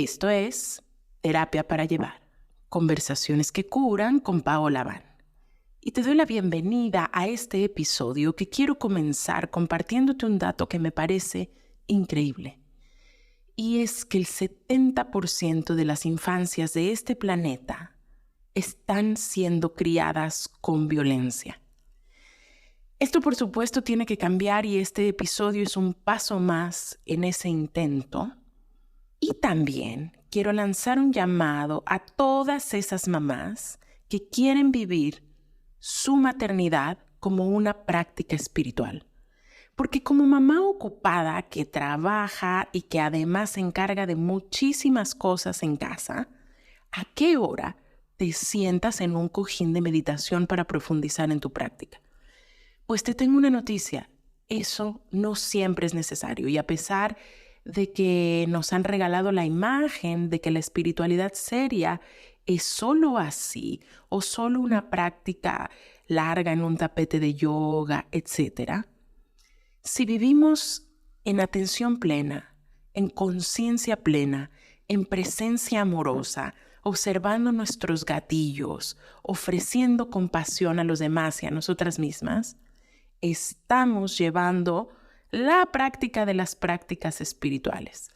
Esto es Terapia para Llevar, conversaciones que curan con Paola Van. Y te doy la bienvenida a este episodio que quiero comenzar compartiéndote un dato que me parece increíble. Y es que el 70% de las infancias de este planeta están siendo criadas con violencia. Esto, por supuesto, tiene que cambiar y este episodio es un paso más en ese intento. Y también quiero lanzar un llamado a todas esas mamás que quieren vivir su maternidad como una práctica espiritual. Porque como mamá ocupada que trabaja y que además se encarga de muchísimas cosas en casa, ¿a qué hora te sientas en un cojín de meditación para profundizar en tu práctica? Pues te tengo una noticia, eso no siempre es necesario y a pesar de que nos han regalado la imagen de que la espiritualidad seria es solo así o solo una práctica larga en un tapete de yoga, etc. Si vivimos en atención plena, en conciencia plena, en presencia amorosa, observando nuestros gatillos, ofreciendo compasión a los demás y a nosotras mismas, estamos llevando la práctica de las prácticas espirituales.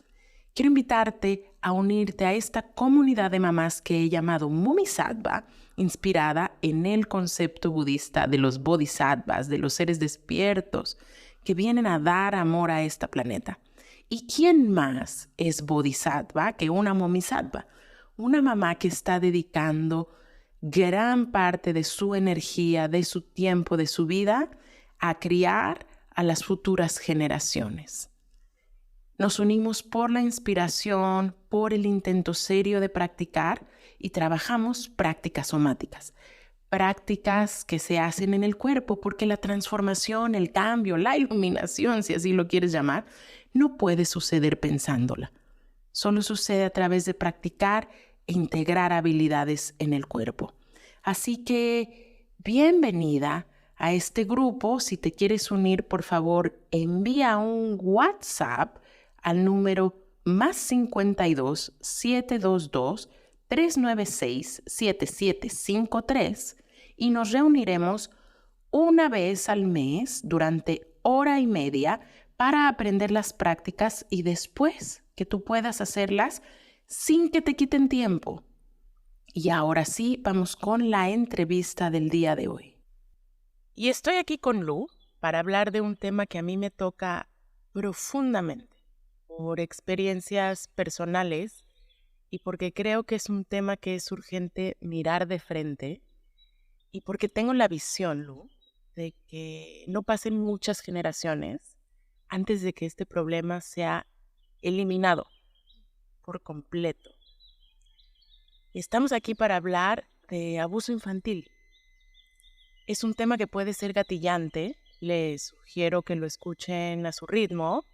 Quiero invitarte a unirte a esta comunidad de mamás que he llamado Mumisattva, inspirada en el concepto budista de los bodhisattvas, de los seres despiertos que vienen a dar amor a este planeta. ¿Y quién más es bodhisattva que una Mumisattva? Una mamá que está dedicando gran parte de su energía, de su tiempo, de su vida a criar a las futuras generaciones. Nos unimos por la inspiración, por el intento serio de practicar y trabajamos prácticas somáticas, prácticas que se hacen en el cuerpo porque la transformación, el cambio, la iluminación, si así lo quieres llamar, no puede suceder pensándola. Solo sucede a través de practicar e integrar habilidades en el cuerpo. Así que, bienvenida a este grupo. Si te quieres unir, por favor, envía un WhatsApp al número +52 722 396 7753 y nos reuniremos una vez al mes durante hora y media para aprender las prácticas y después que tú puedas hacerlas sin que te quiten tiempo. Y ahora sí, vamos con la entrevista del día de hoy. Y estoy aquí con Lu para hablar de un tema que a mí me toca profundamente por experiencias personales y porque creo que es un tema que es urgente mirar de frente y porque tengo la visión, Lu, de que no pasen muchas generaciones antes de que este problema sea eliminado por completo. Estamos aquí para hablar de abuso infantil. Es un tema que puede ser gatillante, les sugiero que lo escuchen a su ritmo,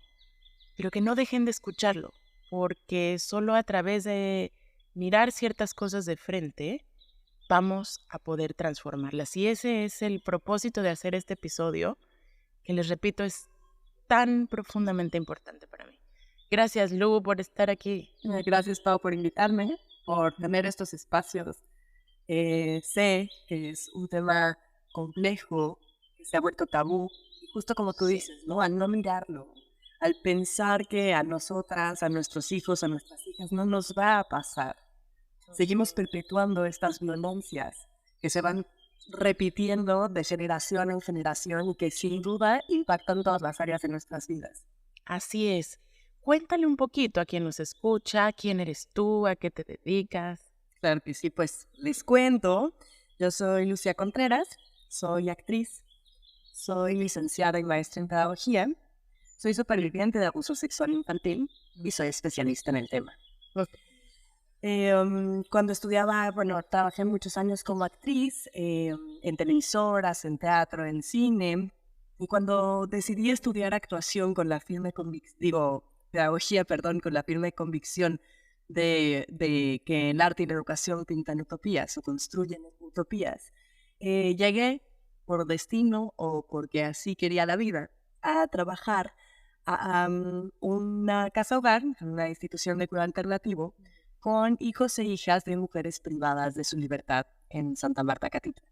pero que no dejen de escucharlo, porque solo a través de mirar ciertas cosas de frente vamos a poder transformarlas. Y ese es el propósito de hacer este episodio, que les repito, es tan profundamente importante para mí. Gracias, Lu, por estar aquí. Gracias, Pau, por invitarme, por tener estos espacios. Sé que es un tema complejo, que se ha vuelto tabú, y justo como tú dices, ¿no? Al no mirarlo, al pensar que a nosotras, a nuestros hijos, a nuestras hijas no nos va a pasar. Seguimos perpetuando estas violencias que se van repitiendo de generación en generación y que sin duda impactan todas las áreas de nuestras vidas. Así es. Cuéntale un poquito a quien nos escucha, quién eres tú, a qué te dedicas. Claro que sí, pues les cuento. Yo soy Lucia Contreras, soy actriz, soy licenciada y maestra en pedagogía, soy superviviente de abuso sexual infantil y soy especialista en el tema. Cuando estudiaba, trabajé muchos años como actriz en televisoras, en teatro, en cine. Y cuando decidí estudiar actuación con la firme pedagogía, con la firme convicción de que el arte y la educación pintan utopías o construyen utopías, llegué por destino o porque así quería la vida a trabajar una casa hogar, una institución de cuidado alternativo, con hijos e hijas de mujeres privadas de su libertad en Santa Marta, Catitla.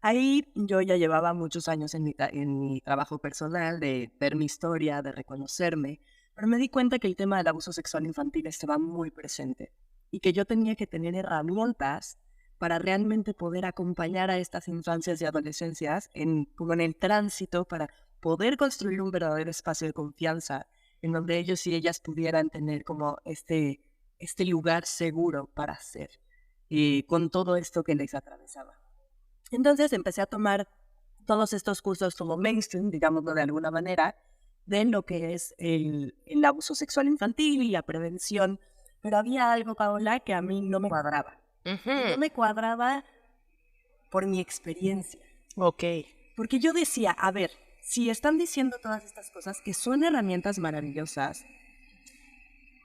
Ahí yo ya llevaba muchos años en mi trabajo personal, de ver mi historia, de reconocerme, pero me di cuenta que el tema del abuso sexual infantil estaba muy presente y que yo tenía que tener herramientas para realmente poder acompañar a estas infancias y adolescencias como en el tránsito para poder construir un verdadero espacio de confianza en donde ellos y ellas pudieran tener como este lugar seguro para ser con todo esto que les atravesaba. Entonces empecé a tomar todos estos cursos como mainstream, digámoslo de alguna manera, de lo que es el abuso sexual infantil y la prevención. Pero había algo, Paola, que a mí no me cuadraba. No me cuadraba por mi experiencia. Ok. Porque yo decía, a ver, si están diciendo todas estas cosas, que son herramientas maravillosas,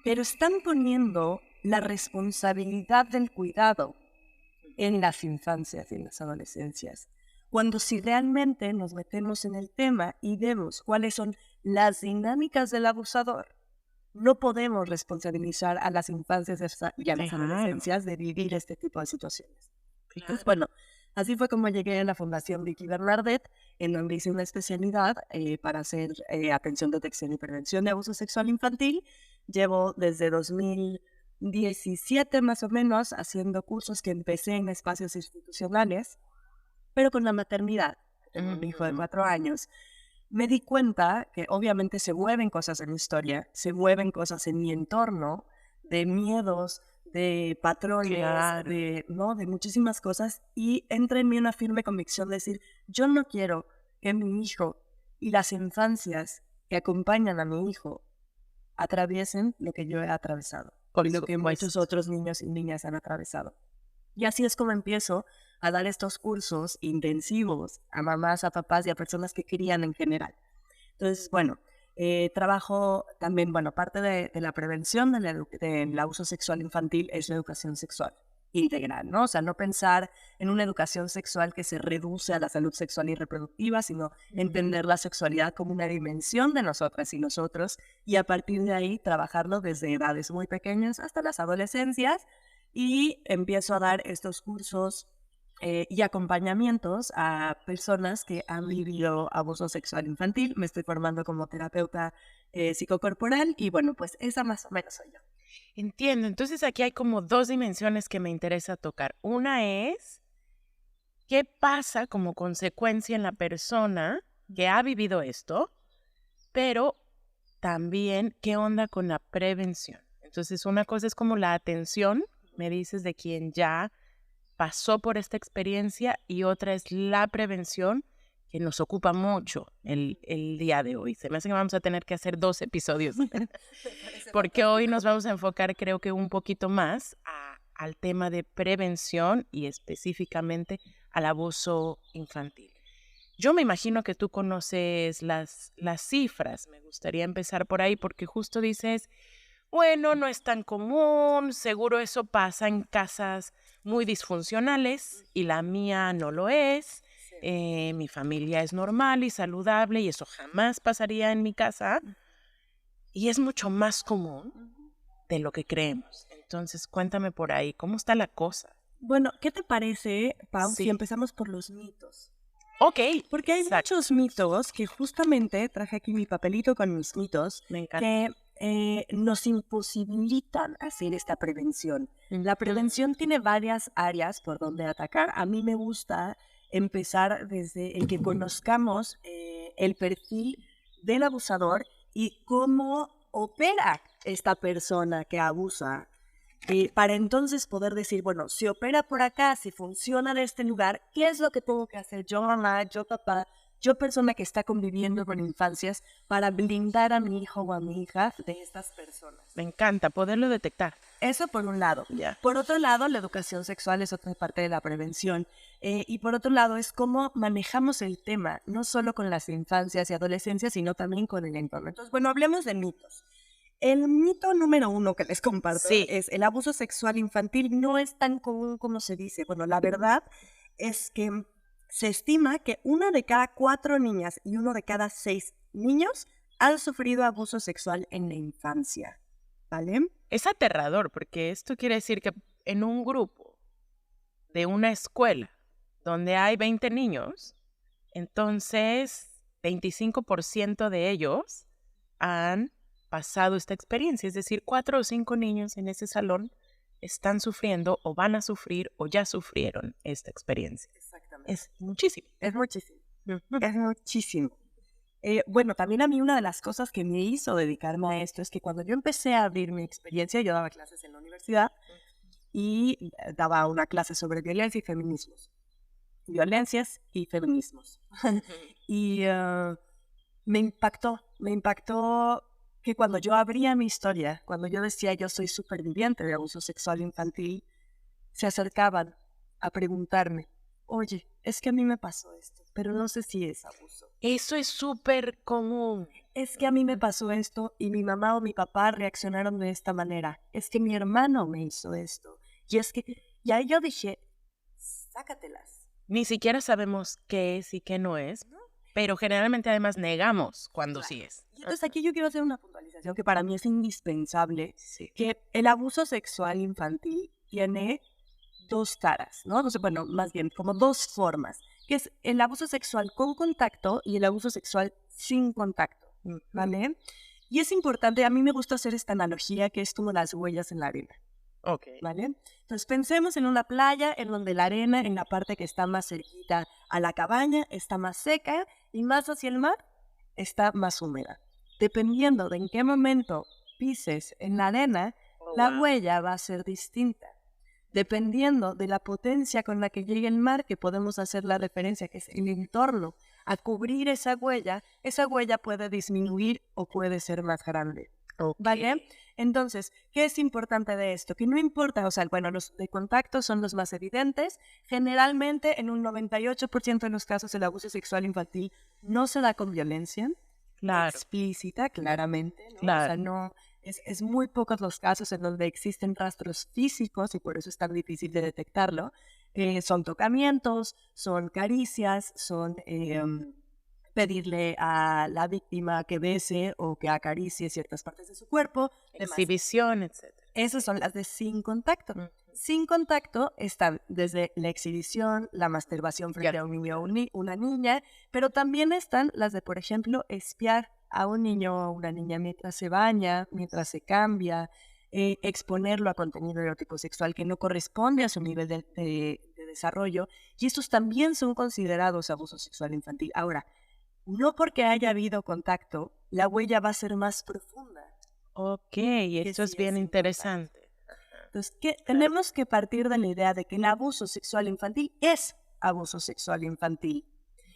pero están poniendo la responsabilidad del cuidado en las infancias y en las adolescencias. Cuando si realmente nos metemos en el tema y vemos cuáles son las dinámicas del abusador, no podemos responsabilizar a las infancias y a las adolescencias de vivir este tipo de situaciones. Entonces, bueno, así fue como llegué a la Fundación Vicky Bernardet, en donde hice una especialidad para hacer atención, detección y prevención de abuso sexual infantil. Llevo desde 2017 más o menos haciendo cursos que empecé en espacios institucionales, pero con la maternidad. Tengo un hijo de 4 años. Me di cuenta que obviamente se mueven cosas en mi historia, se mueven cosas en mi entorno, de miedos, de patrones, de muchísimas cosas, y entra en mí una firme convicción de decir, yo no quiero que mi hijo y las infancias que acompañan a mi hijo atraviesen lo que yo he atravesado, y lo que muchos otros niños y niñas han atravesado. Y así es como empiezo a dar estos cursos intensivos a mamás, a papás y a personas que querían en general. Entonces, bueno, trabajo también, parte de la prevención del abuso sexual infantil es la educación sexual integral, ¿no? O sea, no pensar en una educación sexual que se reduce a la salud sexual y reproductiva, sino entender la sexualidad como una dimensión de nosotras y nosotros, y a partir de ahí trabajarlo desde edades muy pequeñas hasta las adolescencias, y empiezo a dar estos cursos y acompañamientos a personas que han vivido abuso sexual infantil. Me estoy formando como terapeuta psicocorporal y bueno, pues esa más o menos soy yo. Entiendo. Entonces aquí hay como 2 dimensiones que me interesa tocar. Una es, ¿qué pasa como consecuencia en la persona que ha vivido esto? Pero también, ¿qué onda con la prevención? Entonces, una cosa es como la atención, me dices, de quien ya pasó por esta experiencia, y otra es la prevención, que nos ocupa mucho el día de hoy. Se me hace que vamos a tener que hacer 2 episodios, porque hoy nos vamos a enfocar, creo que un poquito más al tema de prevención y específicamente al abuso infantil. Yo me imagino que tú conoces las cifras. Me gustaría empezar por ahí porque justo dices, bueno, no es tan común, seguro eso pasa en casas muy disfuncionales y la mía no lo es. Mi familia es normal y saludable y eso jamás pasaría en mi casa. Y es mucho más común de lo que creemos. Entonces, cuéntame por ahí, ¿cómo está la cosa? Bueno, ¿qué te parece, Pau, Sí. si empezamos por los mitos? Ok. Porque hay muchos mitos que justamente traje aquí mi papelito con mis mitos. Me encanta. Que nos imposibilitan hacer esta prevención. La prevención tiene varias áreas por donde atacar. A mí me gusta empezar desde el que conozcamos el perfil del abusador y cómo opera esta persona que abusa. Para entonces poder decir, bueno, si opera por acá, si funciona en este lugar, ¿qué es lo que tengo que hacer yo, mamá, yo, papá, yo, persona que está conviviendo con infancias, para blindar a mi hijo o a mi hija de estas personas? Me encanta poderlo detectar. Eso por un lado. Ya. Por otro lado, la educación sexual es otra parte de la prevención. Y por otro lado, es cómo manejamos el tema, no solo con las infancias y adolescencias, sino también con el entorno. Entonces, bueno, hablemos de mitos. El mito número 1 que les comparto es el abuso sexual infantil no es tan común como se dice. Bueno, la verdad es que se estima que 1 de cada 4 niñas y 1 de cada 6 niños han sufrido abuso sexual en la infancia, ¿vale? Es aterrador porque esto quiere decir que en un grupo de una escuela donde hay 20 niños, entonces 25% de ellos han pasado esta experiencia. Es decir, 4 o 5 niños en ese salón están sufriendo o van a sufrir o ya sufrieron esta experiencia. Exactamente. Es muchísimo. Es muchísimo. Es muchísimo. Bueno, también a mí una de las cosas que me hizo dedicarme a esto es que cuando yo empecé a abrir mi experiencia, yo daba clases en la universidad y daba una clase sobre violencia y feminismos. Violencias y feminismos. Y me impactó que cuando yo abría mi historia, cuando yo decía yo soy superviviente de abuso sexual infantil, se acercaban a preguntarme, oye, es que a mí me pasó esto, pero no sé si es abuso. Eso es súper común. Es que a mí me pasó esto y mi mamá o mi papá reaccionaron de esta manera. Es que mi hermano me hizo esto. Y es que, y ahí yo dije, sácatelas. Ni siquiera sabemos qué es y qué no es, pero generalmente además negamos cuando sí es. Y entonces aquí yo quiero hacer una puntualización que para mí es indispensable, Sí. que el abuso sexual infantil tiene dos caras, ¿no? O sea, bueno, más bien como dos formas, que es el abuso sexual con contacto y el abuso sexual sin contacto, ¿vale? Y es importante, a mí me gusta hacer esta analogía que es como las huellas en la arena, Ok. ¿vale? Entonces pensemos en una playa en donde la arena, en la parte que está más cerquita a la cabaña, está más seca y más hacia el mar está más húmeda. Dependiendo de en qué momento pises en la arena, la huella va a ser distinta. Dependiendo de la potencia con la que llegue el mar, que podemos hacer la referencia, que es el entorno, a cubrir esa huella puede disminuir o puede ser más grande. ¿Vale? Entonces, ¿qué es importante de esto? Que no importa, o sea, bueno, los de contacto son los más evidentes. Generalmente, en un 98% de los casos, el abuso sexual infantil no se da con violencia explícita, claramente, ¿no? Claro. O sea, no... Es muy pocos los casos en donde existen rastros físicos y por eso es tan difícil de detectarlo. Son tocamientos, son caricias, son pedirle a la víctima que bese o que acaricie ciertas partes de su cuerpo. Exhibición, etc. Esas son las de sin contacto. Sin contacto están desde la exhibición, la masturbación frente a un niño o una niña, pero también están las de, por ejemplo, espiar a un niño o una niña mientras se baña, mientras se cambia, exponerlo a contenido erótico sexual que no corresponde a su nivel de desarrollo, y estos también son considerados abuso sexual infantil. Ahora, no porque haya habido contacto, la huella va a ser más profunda. Ok, eso es bien interesante. Entonces, tenemos que partir de la idea de que el abuso sexual infantil es abuso sexual infantil.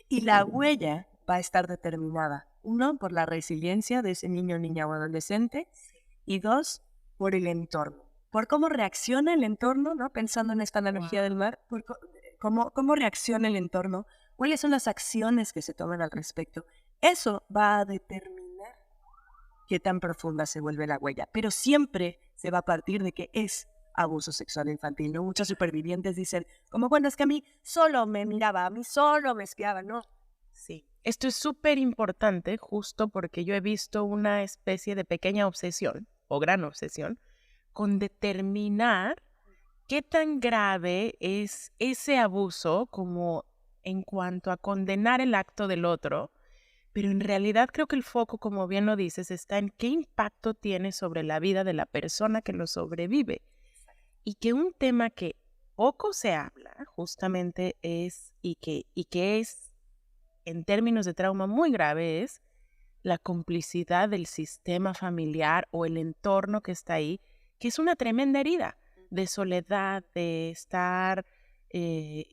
Y la huella va a estar determinada, uno, por la resiliencia de ese niño, niña o adolescente, y dos, por el entorno. Por cómo reacciona el entorno, ¿no? Pensando en esta analogía del mar, por cómo reacciona el entorno, cuáles son las acciones que se toman al respecto. Eso va a determinar qué tan profunda se vuelve la huella, pero siempre se va a partir de que es abuso sexual infantil, ¿no? Muchos supervivientes dicen, como, bueno, es que a mí solo me miraba, a mí solo me espiaba, ¿no? Sí. Esto es súper importante justo porque yo he visto una especie de pequeña obsesión o gran obsesión con determinar qué tan grave es ese abuso como en cuanto a condenar el acto del otro, pero en realidad creo que el foco, como bien lo dices, está en qué impacto tiene sobre la vida de la persona que lo sobrevive. Y que un tema que poco se habla justamente es, y que es en términos de trauma muy grave, es la complicidad del sistema familiar o el entorno que está ahí, que es una tremenda herida de soledad, de estar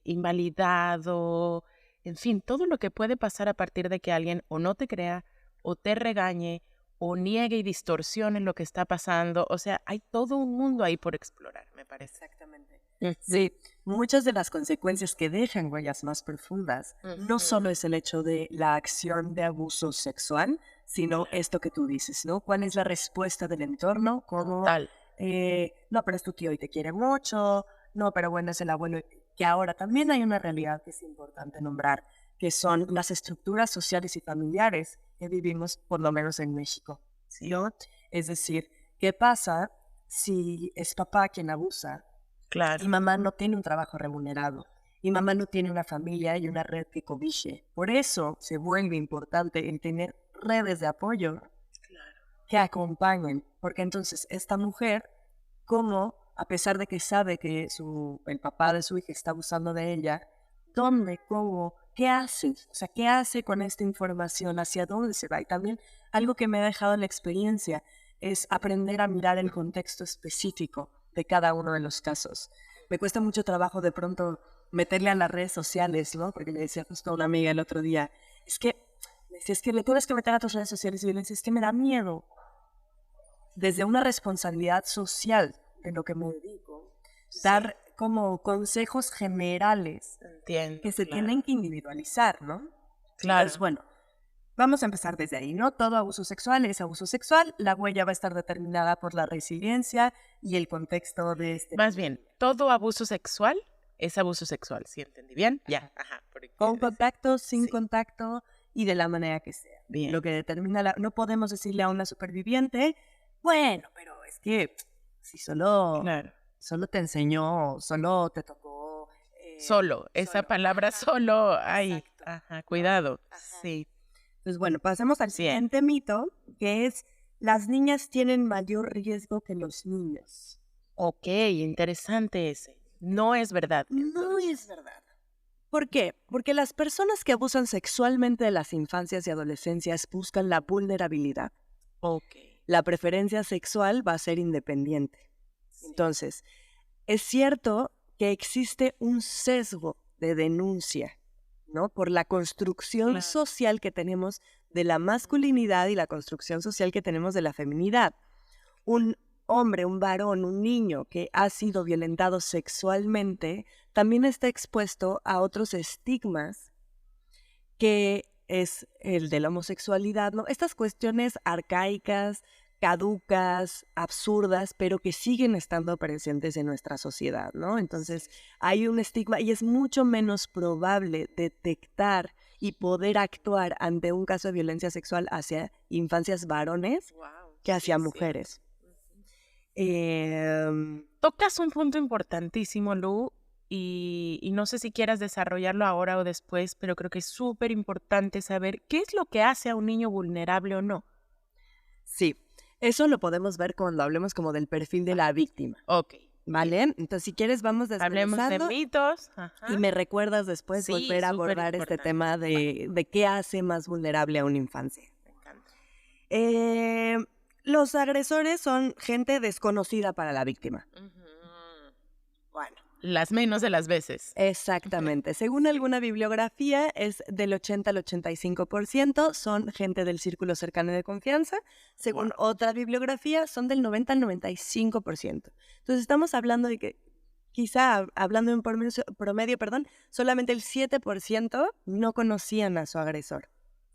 invalidado, en fin, todo lo que puede pasar a partir de que alguien o no te crea, o te regañe, o niegue y distorsione lo que está pasando. O sea, hay todo un mundo ahí por explorar, me parece. Exactamente. Sí, muchas de las consecuencias que dejan huellas más profundas no solo es el hecho de la acción de abuso sexual, sino esto que tú dices, ¿no? ¿Cuál es la respuesta del entorno? Como, no, pero es tu tío y te quiere mucho, no, pero bueno, es el abuelo. Que ahora también hay una realidad que es importante nombrar. que son las estructuras sociales y familiares que vivimos, por lo menos en México, ¿no? Es decir, ¿qué pasa si es papá quien abusa Claro. y mamá no tiene un trabajo remunerado? Y mamá no tiene una familia y una red que cobije. Por eso se vuelve importante el tener redes de apoyo que acompañen. Porque entonces esta mujer, como a pesar de que sabe que el papá de su hija está abusando de ella, ¿dónde, cómo, qué hace? O sea, ¿qué hace con esta información? ¿Hacia dónde se va? Y también algo que me ha dejado la experiencia es aprender a mirar el contexto específico de cada uno de los casos. Me cuesta mucho trabajo de pronto meterle a las redes sociales, ¿no? Porque le decía justo a una amiga el otro día, me decía, es que le tienes que meter a tus redes sociales, y yo le decía, es que me da miedo. Desde una responsabilidad social en lo que me dedico, dar como consejos generales Entiendo, que se claro. tienen que individualizar, ¿no? Claro. Entonces, bueno, vamos a empezar desde ahí, ¿no? Todo abuso sexual es abuso sexual, la huella va a estar determinada por la resiliencia y el contexto de este... Más bien, todo abuso sexual es abuso sexual, ¿sí entendí bien? Ya, ajá. Con contacto, sin sí. contacto y de la manera que sea. Bien. Lo que determina, no podemos decirle a una superviviente, bueno, pero es que si solo te enseñó, solo te tocó... Solo, esa palabra solo, ay, Exacto. ajá, cuidado. Ajá. Sí. Pues bueno, pasemos al siguiente mito, que es las niñas tienen mayor riesgo que los niños. Ok, interesante ese. No es verdad. No es verdad. ¿Por qué? Porque las personas que abusan sexualmente de las infancias y adolescencias buscan la vulnerabilidad. Ok. La preferencia sexual va a ser independiente. Sí. Entonces, es cierto que existe un sesgo de denuncia, ¿no? Por la construcción social que tenemos de la masculinidad y la construcción social que tenemos de la feminidad. Un hombre, un varón, un niño que ha sido violentado sexualmente también está expuesto a otros estigmas que es el de la homosexualidad, ¿no? Estas cuestiones arcaicas, caducas, absurdas, pero que siguen estando presentes en nuestra sociedad, ¿no? Entonces hay un estigma y es mucho menos probable detectar y poder actuar ante un caso de violencia sexual hacia infancias varones que hacia mujeres. Tocas un punto importantísimo, Lu, y no sé si quieras desarrollarlo ahora o después, pero creo que es súper importante saber qué es lo que hace a un niño vulnerable o no. Sí, eso lo podemos ver cuando hablemos como del perfil de la víctima. Ok. ¿Vale? Entonces, si quieres, vamos desmenuzando. Hablemos de mitos. Ajá. Y me recuerdas después volver a abordar este tema de qué hace más vulnerable a una infancia. Me encanta. Los agresores son gente desconocida para la víctima. Bueno, las menos de las veces. Exactamente. Según alguna bibliografía, es del 80 al 85% son gente del círculo cercano de confianza. Según otra bibliografía, son del 90 al 95%. Entonces, estamos hablando de que, quizá hablando en promedio, solamente el 7% no conocían a su agresor.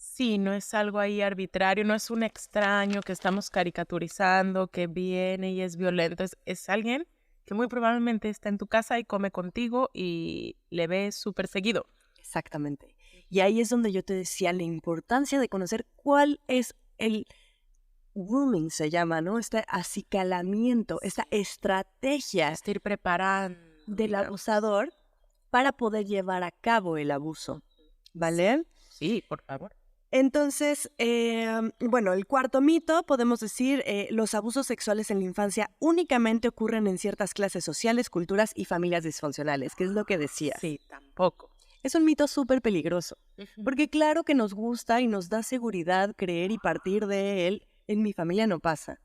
Sí, no es algo ahí arbitrario, no es un extraño que estamos caricaturizando, que viene y es violento. Es alguien que muy probablemente está en tu casa y come contigo y le ves súper seguido. Exactamente. Y ahí es donde yo te decía la importancia de conocer cuál es el grooming, se llama, ¿no? Este acicalamiento, esta estrategia de ir preparando del abusador para poder llevar a cabo el abuso, ¿vale? Sí, por favor. Entonces, bueno, el cuarto mito, podemos decir, los abusos sexuales en la infancia únicamente ocurren en ciertas clases sociales, culturas y familias disfuncionales, que es lo que decías. Sí, tampoco. Es un mito súper peligroso, porque claro que nos gusta y nos da seguridad creer y partir de él, en mi familia no pasa,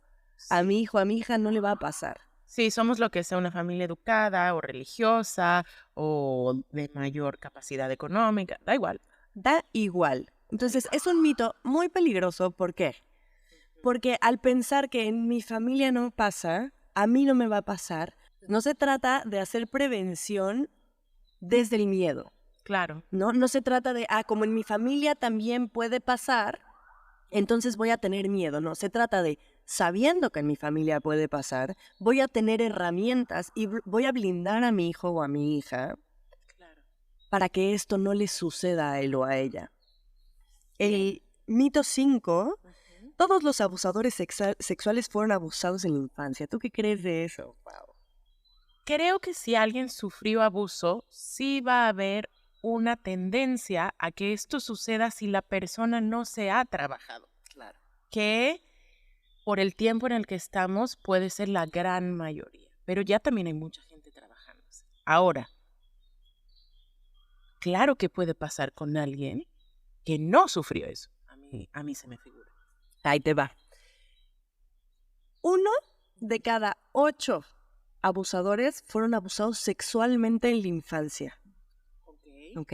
a mi hijo, a mi hija no le va a pasar. Sí, somos lo que sea una familia educada o religiosa o de mayor capacidad económica, da igual. Da igual. Entonces, es un mito muy peligroso. ¿Por qué? Porque al pensar que en mi familia no pasa, a mí no me va a pasar, no se trata de hacer prevención desde el miedo. Claro. No se trata de, como en mi familia también puede pasar, entonces voy a tener miedo. No, se trata de, sabiendo que en mi familia puede pasar, voy a tener herramientas y voy a blindar a mi hijo o a mi hija para que esto no le suceda a él o a ella. El mito 5, todos los abusadores sexuales fueron abusados en la infancia. ¿Tú qué crees de eso? Wow. Creo que si alguien sufrió abuso, sí va a haber una tendencia a que esto suceda si la persona no se ha trabajado. Claro. Que por el tiempo en el que estamos puede ser la gran mayoría, pero ya también hay mucha gente trabajándose. Ahora, claro que puede pasar con alguien que no sufrió eso. A mí se me figura. Ahí te va. 1 de cada 8 abusadores fueron abusados sexualmente en la infancia. ¿Ok?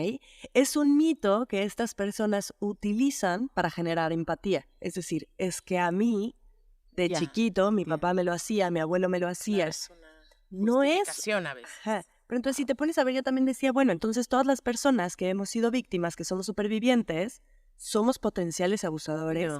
Es un mito que estas personas utilizan para generar empatía. Es decir, es que a mí, de chiquito, mi papá me lo hacía, mi abuelo me lo hacía. Claro, es una no es... justificación a veces. Ajá. Pero entonces si te pones a ver, yo también decía, bueno, entonces todas las personas que hemos sido víctimas, que somos supervivientes, somos potenciales abusadores.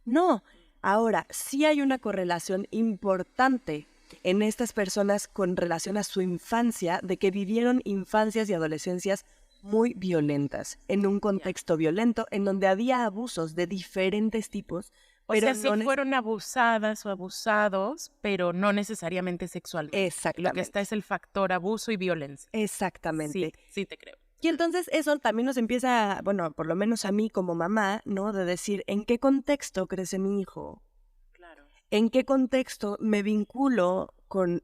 No. Ahora, sí hay una correlación importante en estas personas con relación a su infancia, de que vivieron infancias y adolescencias muy violentas, en un contexto violento, en donde había abusos de diferentes tipos. Pero o sea, sí fueron abusadas o abusados, pero no necesariamente sexualmente. Exactamente. Lo que está es el factor abuso y violencia. Exactamente. Sí te creo. Y entonces eso también nos empieza, bueno, por lo menos a mí como mamá, ¿no? De decir, ¿en qué contexto crece mi hijo? Claro. ¿En qué contexto me vinculo con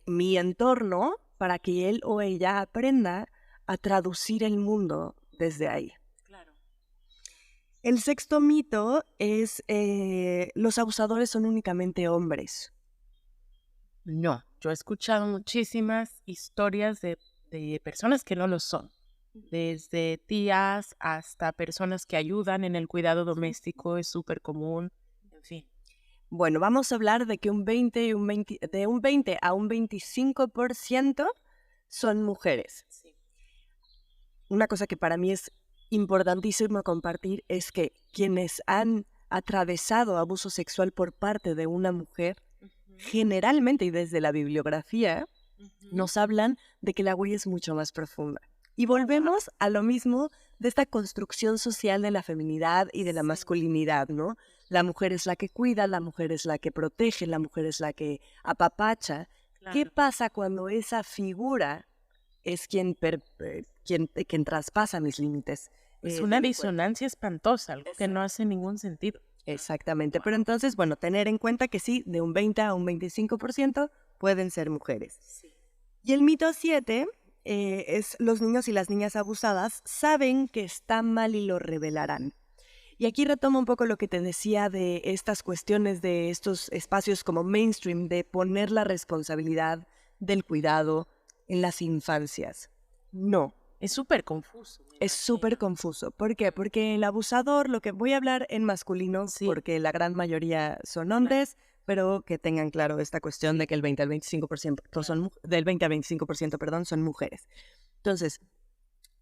mi entorno para que él o ella aprenda a traducir el mundo desde ahí? Claro. El 6º mito es, los abusadores son únicamente hombres. No, yo he escuchado muchísimas historias de personas que no lo son. Desde tías hasta personas que ayudan en el cuidado doméstico, es súper común, en fin. Bueno, vamos a hablar de que de un 20 a un 25% son mujeres. Sí. Una cosa que para mí es importantísimo compartir es que quienes han atravesado abuso sexual por parte de una mujer, generalmente y desde la bibliografía, nos hablan de que la huella es mucho más profunda. Y volvemos a lo mismo de esta construcción social de la feminidad y de la masculinidad, ¿no? La mujer es la que cuida, la mujer es la que protege, la mujer es la que apapacha. Claro. ¿Qué pasa cuando esa figura es quien traspasa mis límites? Es una disonancia espantosa, algo que no hace ningún sentido. Exactamente, pero entonces, bueno, tener en cuenta que sí, de un 20 a un 25% pueden ser mujeres. Sí. Y el mito 7 es los niños y las niñas abusadas saben que está mal y lo revelarán. Y aquí retomo un poco lo que te decía de estas cuestiones de estos espacios como mainstream, de poner la responsabilidad del cuidado en las infancias. No. Es súper confuso. Es súper confuso. ¿Por qué? Porque el abusador, lo que voy a hablar en masculino, porque la gran mayoría son hombres, pero que tengan claro esta cuestión de que el 20 al 25% del 20 al 25%, perdón, son mujeres. Entonces,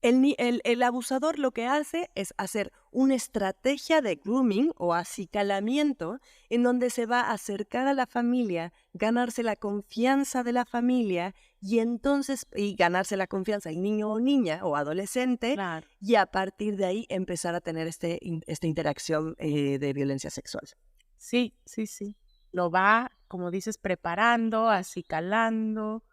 el abusador lo que hace es hacer una estrategia de grooming o acicalamiento en donde se va a acercar a la familia, ganarse la confianza de la familia y ganarse la confianza del niño o niña o adolescente, claro. Y a partir de ahí empezar a tener esta interacción de violencia sexual. Sí. Lo va, como dices, preparando, acicalando.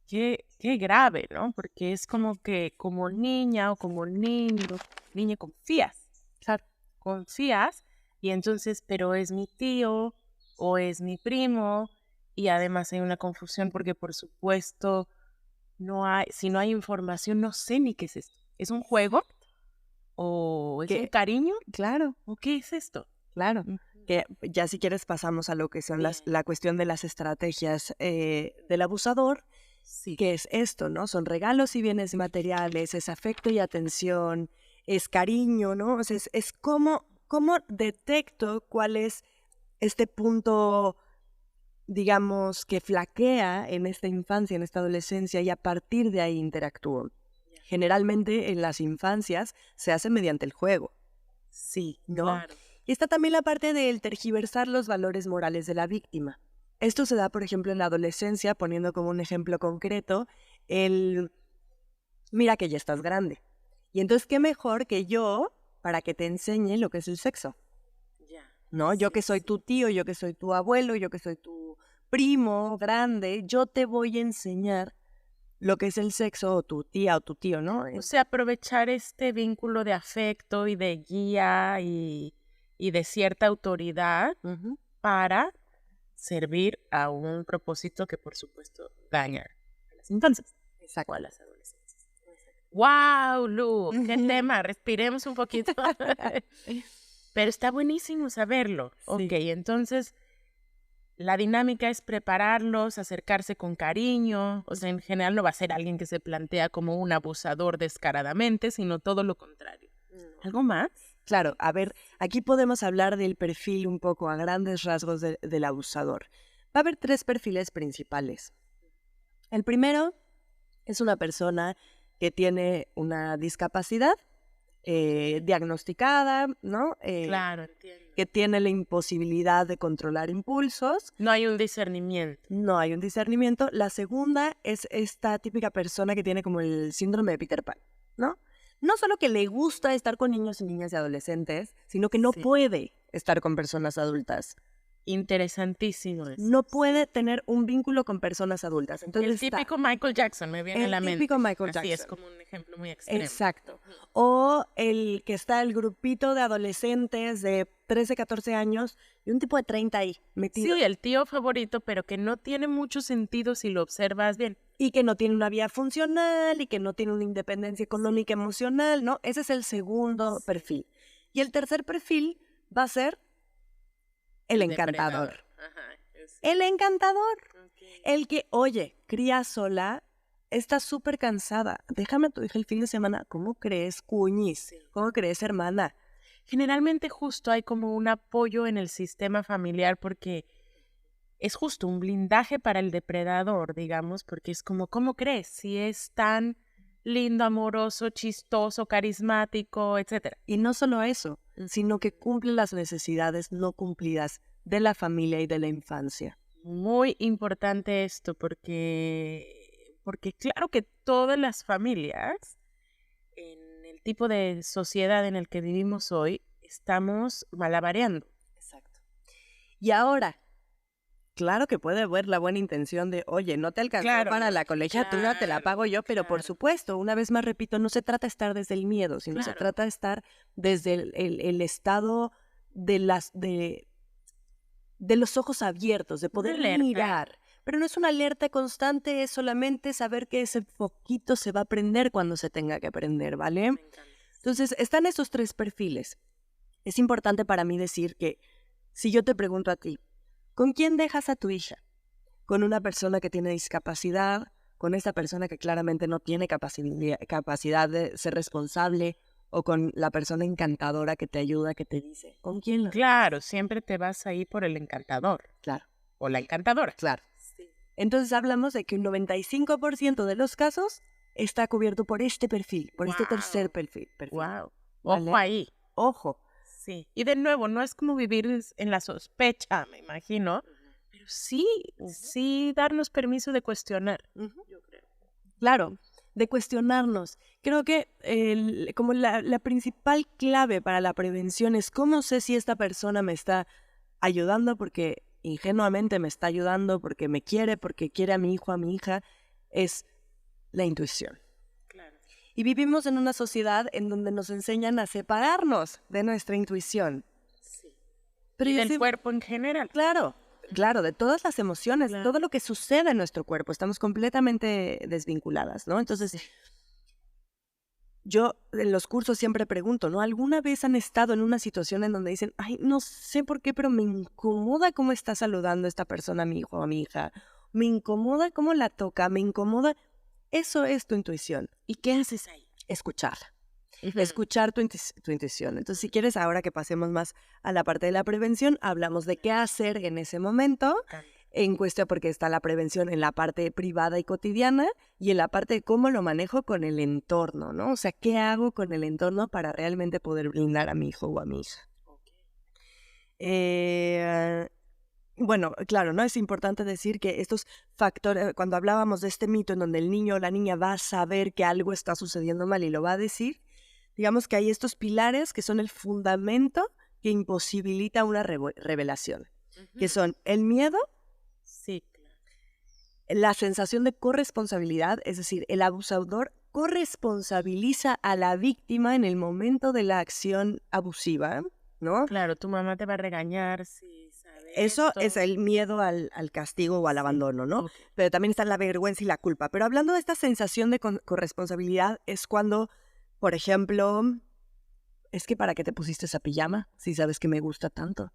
Qué grave, ¿no? Porque es como que como niña o como niña confías. Claro. Confías y entonces, pero es mi tío o es mi primo y además hay una confusión porque por supuesto si no hay información no sé ni qué es esto. ¿Es un juego? ¿O es un cariño? Claro. ¿O qué es esto? Claro. Que ya si quieres pasamos a lo que son la cuestión de las estrategias del abusador. Sí. Que es esto, ¿no? Son regalos y bienes materiales, es afecto y atención, es cariño, ¿no? O sea, es cómo detecto cuál es este punto, digamos, que flaquea en esta infancia, en esta adolescencia, y a partir de ahí interactúo. Generalmente en las infancias se hace mediante el juego. Sí, ¿no? Claro. Y está también la parte del tergiversar los valores morales de la víctima. Esto se da, por ejemplo, en la adolescencia, poniendo como un ejemplo concreto, mira que ya estás grande. Y entonces, ¿qué mejor que yo para que te enseñe lo que es el sexo? Ya. ¿No? Yo Sí, que soy sí. tu tío, yo que soy tu abuelo, yo que soy tu primo grande, yo te voy a enseñar lo que es el sexo, o tu tía o tu tío, ¿no? O sea, aprovechar este vínculo de afecto y de guía y de cierta autoridad Ujú. para servir a un propósito que, por supuesto, daña a las infancias o Exacto. a las adolescencias. ¡Wow, Lu! ¡Qué tema! Respiremos un poquito. Pero está buenísimo saberlo. Ok, Sí. entonces la dinámica es prepararlos, acercarse con cariño. O sea, en general no va a ser alguien que se plantea como un abusador descaradamente, sino todo lo contrario. ¿Algo más? Claro, a ver, aquí podemos hablar del perfil un poco a grandes rasgos del abusador. Va a haber 3 perfiles principales. El primero es una persona que tiene una discapacidad diagnosticada, ¿no? Claro, entiendo. Que tiene la imposibilidad de controlar impulsos, No hay un discernimiento. no hay un discernimiento. La segunda es esta típica persona que tiene como el síndrome de Peter Pan, ¿no? No solo que le gusta estar con niños y niñas y adolescentes, sino que no Sí. puede estar con personas adultas. Interesantísimo eso. No puede tener un vínculo con personas adultas. Entonces El está típico Michael Jackson me viene a el la mente. típico Michael Así es Jackson. como un ejemplo muy extremo. Exacto. O el que está el grupito de adolescentes de 13, 14 años y un tipo de 30 ahí metido. Sí, el tío favorito, pero que no tiene mucho sentido si lo observas bien. Y que no tiene una vida funcional y que no tiene una independencia económica emocional, ¿no? Ese es el segundo perfil. Y el tercer perfil va a ser el encantador. Depredador. Ajá. El encantador. Ok. El que, oye, cría sola, está súper cansada. Déjame a tu hija el fin de semana. ¿Cómo crees, cuñis? Sí. ¿Cómo crees, hermana? Generalmente justo hay como un apoyo en el sistema familiar porque es justo un blindaje para el depredador, digamos, porque es como, ¿cómo crees? Si es tan lindo, amoroso, chistoso, carismático, etcétera. Y no solo eso, sino que cumple las necesidades no cumplidas de la familia y de la infancia. Muy importante esto porque claro que todas las familias, en el tipo de sociedad en el que vivimos hoy, estamos malabareando. Exacto. Y ahora, claro que puede haber la buena intención de, oye, no te alcanzó Claro, para no, la colegiatura, te la claro, pago yo, pero por claro. supuesto, una vez más repito, no se trata de estar desde el miedo, sino se Claro. trata de estar desde el estado de los ojos abiertos, de poder alerta. mirar. Pero no es una alerta constante, es solamente saber que ese foquito se va a prender cuando se tenga que prender, ¿vale? Me encanta. Entonces, están esos 3 perfiles. Es importante para mí decir que si yo te pregunto a ti, ¿con quién dejas a tu hija? ¿Con una persona que tiene discapacidad? ¿Con esta persona que claramente no tiene capacidad de ser responsable? ¿O con la persona encantadora que te ayuda, que te dice? ¿Con quién? Claro, siempre te vas a ir por el encantador Claro, o la encantadora. claro. Entonces hablamos de que un 95% de los casos está cubierto por este perfil, por este tercer perfil. Wow. ¿Vale? Ojo ahí. Ojo. Sí. Y de nuevo, no es como vivir en la sospecha, me imagino, pero sí, sí darnos permiso de cuestionar. Yo creo. Claro, de cuestionarnos. Creo que como la principal clave para la prevención es cómo sé si esta persona me está ayudando porque ingenuamente me está ayudando, porque me quiere, porque quiere a mi hijo, a mi hija, es la intuición. Claro. Y vivimos en una sociedad en donde nos enseñan a separarnos de nuestra intuición. Sí. Pero Y yo del sí- cuerpo en general. Claro, de todas las emociones, Claro. todo lo que sucede en nuestro cuerpo, estamos completamente desvinculadas, ¿no? Entonces, yo en los cursos siempre pregunto, ¿no? ¿Alguna vez han estado en una situación en donde dicen, ay, no sé por qué, pero me incomoda cómo está saludando esta persona a mi hijo o a mi hija? Me incomoda cómo la toca, me incomoda. Eso es tu intuición. ¿Y qué haces ahí? Escucharla. Escuchar tu intuición. Entonces, si quieres, ahora que pasemos más a la parte de la prevención, hablamos de qué hacer en ese momento, en cuestión porque está la prevención en la parte privada y cotidiana y en la parte de cómo lo manejo con el entorno, ¿no? O sea, ¿qué hago con el entorno para realmente poder blindar a mi hijo o a mi hija? Bueno, claro, ¿no? Es importante decir que estos factores, cuando hablábamos de este mito en donde el niño o la niña va a saber que algo está sucediendo mal y lo va a decir, digamos que hay estos pilares que son el fundamento que imposibilita una revelación, que son el miedo, Sí, claro. la sensación de corresponsabilidad, es decir, el abusador corresponsabiliza a la víctima en el momento de la acción abusiva, ¿no? Claro, tu mamá te va a regañar si sabe Eso esto. es el miedo al castigo o al abandono, ¿no? Ok. Pero también está la vergüenza y la culpa. Pero hablando de esta sensación de corresponsabilidad, es cuando, por ejemplo, es que ¿para qué te pusiste esa pijama si sabes que me gusta tanto?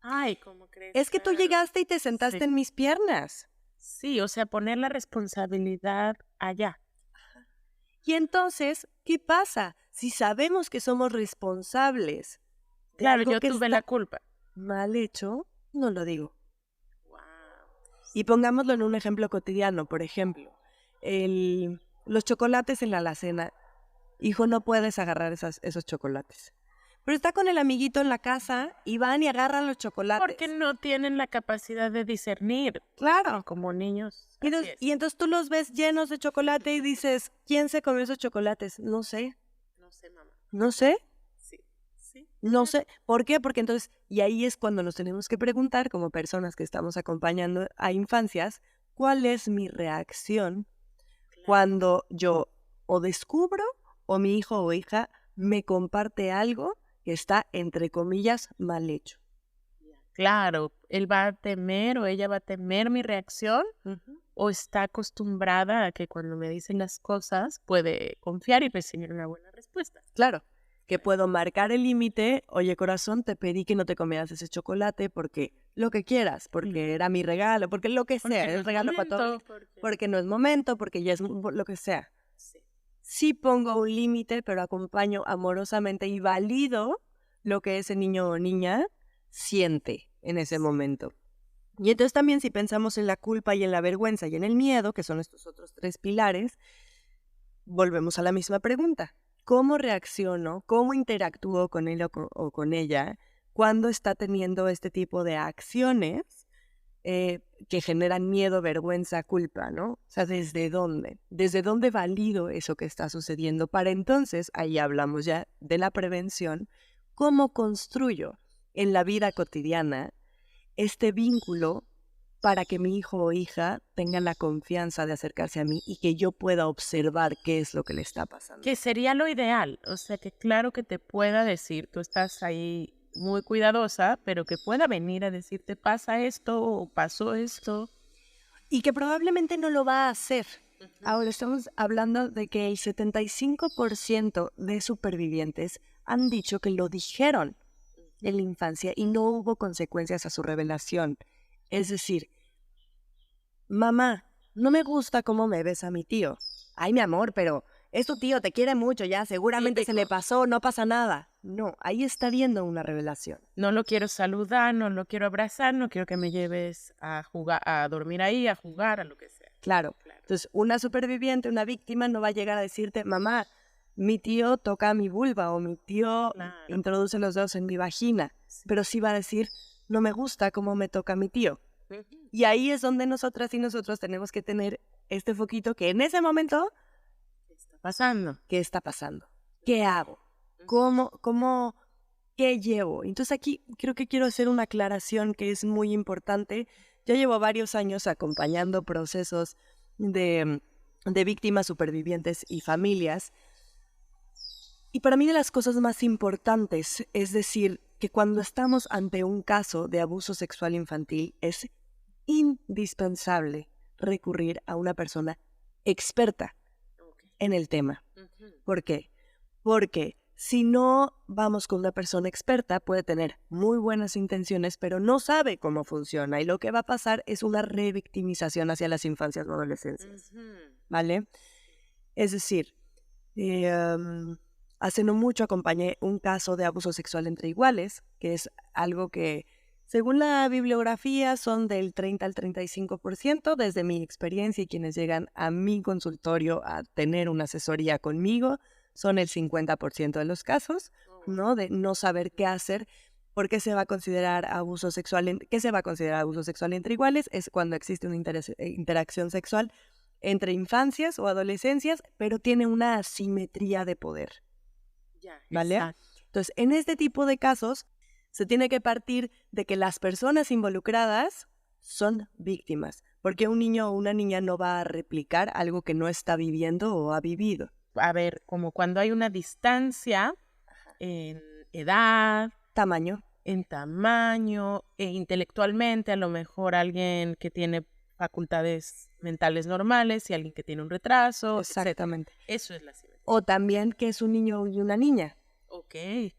Ay, ¿cómo crees? Es que tú Claro. llegaste y te sentaste Sí. en mis piernas. Sí, o sea, poner la responsabilidad allá. Y entonces, ¿qué pasa? Si sabemos que somos responsables de Claro, algo yo que tuve está la culpa. mal hecho, no lo digo. Wow. Y pongámoslo en un ejemplo cotidiano, por ejemplo, los chocolates en la alacena. Hijo, no puedes agarrar esos chocolates. Pero está con el amiguito en la casa y van y agarran los chocolates. Porque no tienen la capacidad de discernir. Claro. Como niños. Y así es. entonces tú los ves llenos de chocolate y dices, ¿quién se comió esos chocolates? No sé. No sé, mamá. No sé. Sí. Sí. No sé. ¿Por qué? Porque entonces, y ahí es cuando nos tenemos que preguntar, como personas que estamos acompañando a infancias, ¿cuál es mi reacción cuando yo o descubro o mi hijo o hija me comparte algo que está, entre comillas, mal hecho? Claro, él va a temer o ella va a temer mi reacción o está acostumbrada a que cuando me dicen las cosas puede confiar y recibir una buena respuesta. Claro, que puedo marcar el límite, oye corazón, te pedí que no te comieras ese chocolate porque lo que quieras, porque era mi regalo, porque lo que sea, Porque no el es regalo para todos, momento, porque no es momento, porque ya es lo que sea. Sí. Sí pongo un límite, pero acompaño amorosamente y valido lo que ese niño o niña siente en ese momento. Y entonces también si pensamos en la culpa y en la vergüenza y en el miedo, que son estos otros tres pilares, volvemos a la misma pregunta. ¿Cómo reacciono? ¿Cómo interactúo con él o con ella cuando está teniendo este tipo de acciones que generan miedo, vergüenza, culpa, ¿no? O sea, ¿desde dónde? ¿Desde dónde valido eso que está sucediendo? Para entonces, ahí hablamos ya de la prevención, ¿cómo construyo en la vida cotidiana este vínculo para que mi hijo o hija tenga la confianza de acercarse a mí y que yo pueda observar qué es lo que le está pasando? Que sería lo ideal, o sea, que claro que te pueda decir, tú estás ahí muy cuidadosa, pero que pueda venir a decirte pasa esto o pasó esto. Y que probablemente no lo va a hacer. Ahora estamos hablando de que el 75% de supervivientes han dicho que lo dijeron en la infancia y no hubo consecuencias a su revelación. Es decir, mamá, no me gusta cómo me ves a mi tío. Ay, mi amor, pero es tu tío, te quiere mucho ya, seguramente se le pasó, no pasa nada. No, ahí está viendo una revelación. No lo quiero saludar, no lo quiero abrazar, no quiero que me lleves a jugar, a dormir ahí, a jugar, a lo que sea. Claro. Entonces, una superviviente, una víctima no va a llegar a decirte, mamá, mi tío toca mi vulva o mi tío introduce los dedos en mi vagina, pero sí va a decir, no me gusta cómo me toca mi tío. Y ahí es donde nosotras y nosotros tenemos que tener este foquito que en ese momento, ¿Qué está pasando? ¿qué está pasando? ¿Qué hago? ¿Qué llevo? Entonces aquí creo que quiero hacer una aclaración que es muy importante. Ya llevo varios años acompañando procesos de víctimas, supervivientes y familias. Y para mí de las cosas más importantes es decir que cuando estamos ante un caso de abuso sexual infantil es indispensable recurrir a una persona experta en el tema. ¿Por qué? Porque si no vamos con una persona experta, puede tener muy buenas intenciones, pero no sabe cómo funciona. Y lo que va a pasar es una revictimización hacia las infancias o adolescencias. ¿Vale? Es decir, hace no mucho acompañé un caso de abuso sexual entre iguales, que es algo que, según la bibliografía, son del 30 al 35%. Desde mi experiencia y quienes llegan a mi consultorio a tener una asesoría conmigo, son el 50% de los casos, ¿no? De no saber qué hacer. ¿Por qué se va a considerar abuso sexual? ¿Qué se va a considerar abuso sexual entre iguales? Es cuando existe una interacción sexual entre infancias o adolescencias, pero tiene una asimetría de poder. ¿vale? Exacto. Entonces, en este tipo de casos, se tiene que partir de que las personas involucradas son víctimas, porque un niño o una niña no va a replicar algo que no está viviendo o ha vivido. A ver, como cuando hay una distancia en edad, Tamaño. en tamaño, intelectualmente, a lo mejor alguien que tiene facultades mentales normales y alguien que tiene un retraso, etcétera. Exactamente. Eso es la simetría. O también que es un niño y una niña, Ok,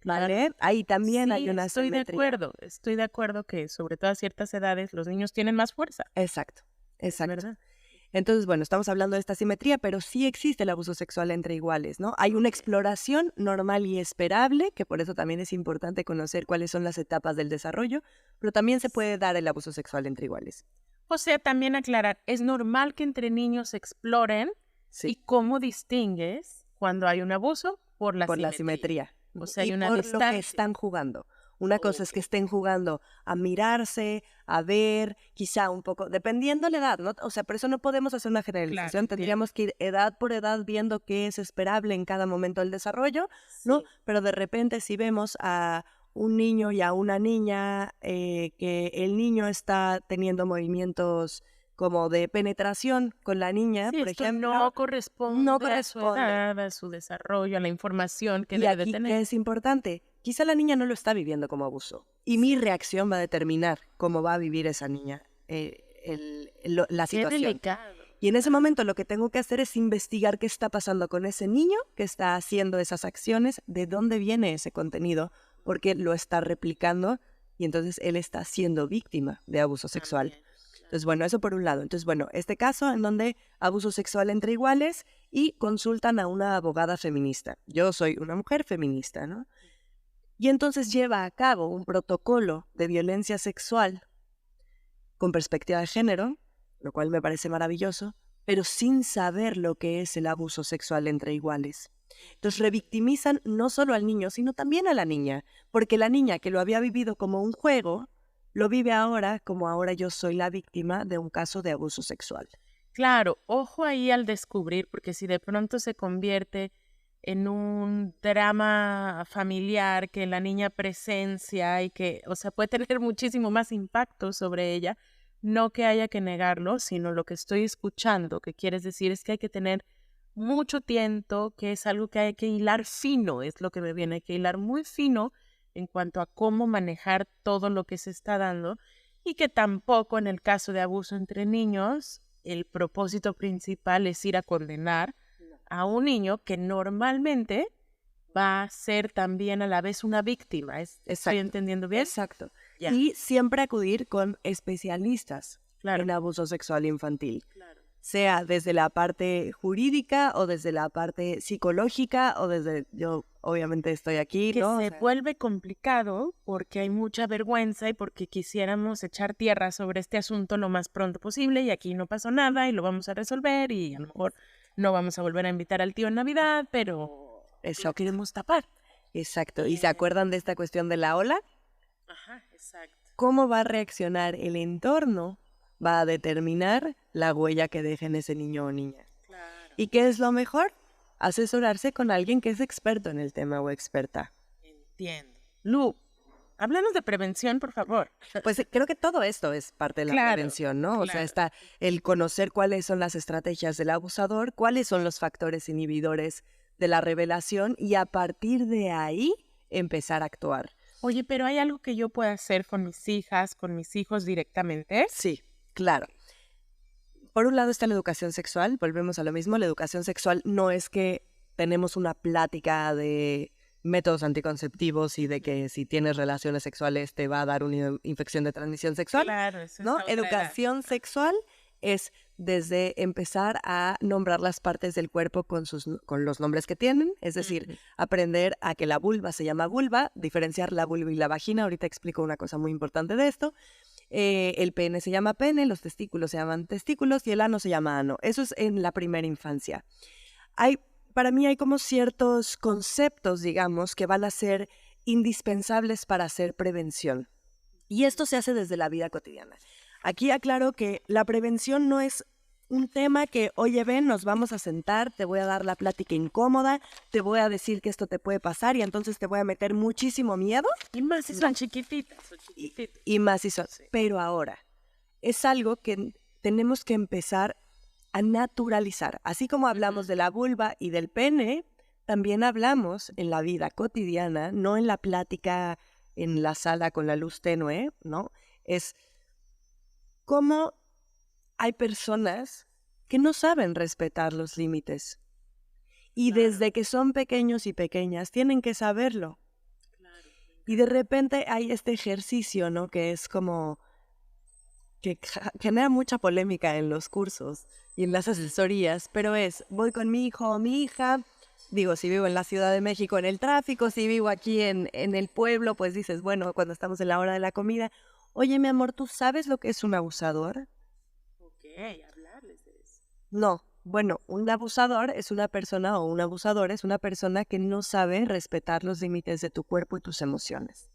¿vale? Ahí también sí, hay una estoy de simetría. acuerdo que sobre todo a ciertas edades los niños tienen más fuerza, Exacto, exacto. ¿verdad? Entonces, bueno, estamos hablando de esta simetría, pero sí existe el abuso sexual entre iguales, ¿no? Hay una exploración normal y esperable, que por eso también es importante conocer cuáles son las etapas del desarrollo, pero también se puede dar el abuso sexual entre iguales. O sea, también aclarar, es normal que entre niños exploren. Sí. ¿Y cómo distingues cuando hay un abuso? Por la simetría. O sea, hay Y una por lo distancia. que están jugando. Una cosa es que estén jugando a mirarse, a ver, quizá un poco, dependiendo la edad, ¿no? O sea, por eso no podemos hacer una generalización. Claro, Tendríamos que ir edad por edad viendo qué es esperable en cada momento del desarrollo, ¿no? Sí. Pero de repente si vemos a un niño y a una niña, que el niño está teniendo movimientos como de penetración con la niña, Sí, por esto ejemplo, no corresponde a su corresponde. edad, a su desarrollo, a la información que Y debe de aquí, tener. ¿qué es importante? Quizá la niña no lo está viviendo como abuso. Y mi reacción va a determinar cómo va a vivir esa niña la Qué situación. delicado. Y en ese momento lo que tengo que hacer es investigar qué está pasando con ese niño que está haciendo esas acciones, de dónde viene ese contenido, porque lo está replicando y entonces él está siendo víctima de abuso sexual. También, claro. Entonces, bueno, eso por un lado. Entonces, bueno, este caso en donde abuso sexual entre iguales y consultan a una abogada feminista. Yo soy una mujer feminista, ¿no? Y entonces lleva a cabo un protocolo de violencia sexual con perspectiva de género, lo cual me parece maravilloso, pero sin saber lo que es el abuso sexual entre iguales. Entonces revictimizan no solo al niño, sino también a la niña, porque la niña que lo había vivido como un juego, lo vive ahora como ahora yo soy la víctima de un caso de abuso sexual. Claro, ojo ahí al descubrir, porque si de pronto se convierte en un drama familiar que la niña presencia y que, o sea, puede tener muchísimo más impacto sobre ella, no que haya que negarlo, sino lo que estoy escuchando, que quieres decir es que hay que tener mucho tiento, que es algo que hay que hilar fino, es lo que me viene, hay que hilar muy fino en cuanto a cómo manejar todo lo que se está dando y que tampoco en el caso de abuso entre niños, el propósito principal es ir a condenar a un niño que normalmente va a ser también a la vez una víctima. ¿Estoy Exacto. entendiendo bien? Exacto. Ya. Y siempre acudir con especialistas Claro. en abuso sexual infantil. Claro. Sea desde la parte jurídica o desde la parte psicológica o desde, yo obviamente estoy aquí, Que ¿no? se O sea, vuelve complicado porque hay mucha vergüenza y porque quisiéramos echar tierra sobre este asunto lo más pronto posible y aquí no pasó nada y lo vamos a resolver y a lo mejor no vamos a volver a invitar al tío en Navidad, pero lo Exacto. queremos tapar. Exacto. ¿Y se acuerdan de esta cuestión de la ola? Ajá, exacto. ¿Cómo va a reaccionar el entorno? Va a determinar la huella que deje en ese niño o niña. Claro. ¿Y qué es lo mejor? Asesorarse con alguien que es experto en el tema o experta. Entiendo. Lu, háblanos de prevención, por favor. Pues creo que todo esto es parte de la Claro, prevención, ¿no? O sea, claro. está el conocer cuáles son las estrategias del abusador, cuáles son los factores inhibidores de la revelación y a partir de ahí empezar a actuar. Oye, pero ¿hay algo que yo pueda hacer con mis hijas, con mis hijos directamente? Sí, claro. Por un lado está la educación sexual, volvemos a lo mismo, la educación sexual no es que tenemos una plática de métodos anticonceptivos y de que si tienes relaciones sexuales te va a dar una infección de transmisión sexual, Claro, eso ¿no? es otra edad. Educación sexual es desde empezar a nombrar las partes del cuerpo con los nombres que tienen, es decir, aprender a que la vulva se llama vulva, diferenciar la vulva y la vagina, ahorita explico una cosa muy importante de esto. El pene se llama pene, los testículos se llaman testículos y el ano se llama ano. Eso es en la primera infancia. Para mí hay como ciertos conceptos, digamos, que van a ser indispensables para hacer prevención. Y esto se hace desde la vida cotidiana. Aquí aclaro que la prevención no es un tema que, oye, ven, nos vamos a sentar, te voy a dar la plática incómoda, te voy a decir que esto te puede pasar y entonces te voy a meter muchísimo miedo. Y más si son chiquititas. Y más si son. Sí. Pero ahora, es algo que tenemos que empezar a naturalizar. Así como hablamos de la vulva y del pene, también hablamos en la vida cotidiana, no en la plática en la sala con la luz tenue, ¿no? Es cómo hay personas que no saben respetar los límites. Y desde que son pequeños y pequeñas tienen que saberlo. Y de repente hay este ejercicio, ¿no? Que es como que genera mucha polémica en los cursos y en las asesorías, pero voy con mi hijo o mi hija, digo, si vivo en la Ciudad de México en el tráfico, si vivo aquí en el pueblo, pues dices, bueno, cuando estamos en la hora de la comida, oye, mi amor, ¿tú sabes lo que es un abusador? Ok, hablarles de eso. No, bueno, un abusador es una persona o un abusador es una persona que no sabe respetar los límites de tu cuerpo y tus emociones.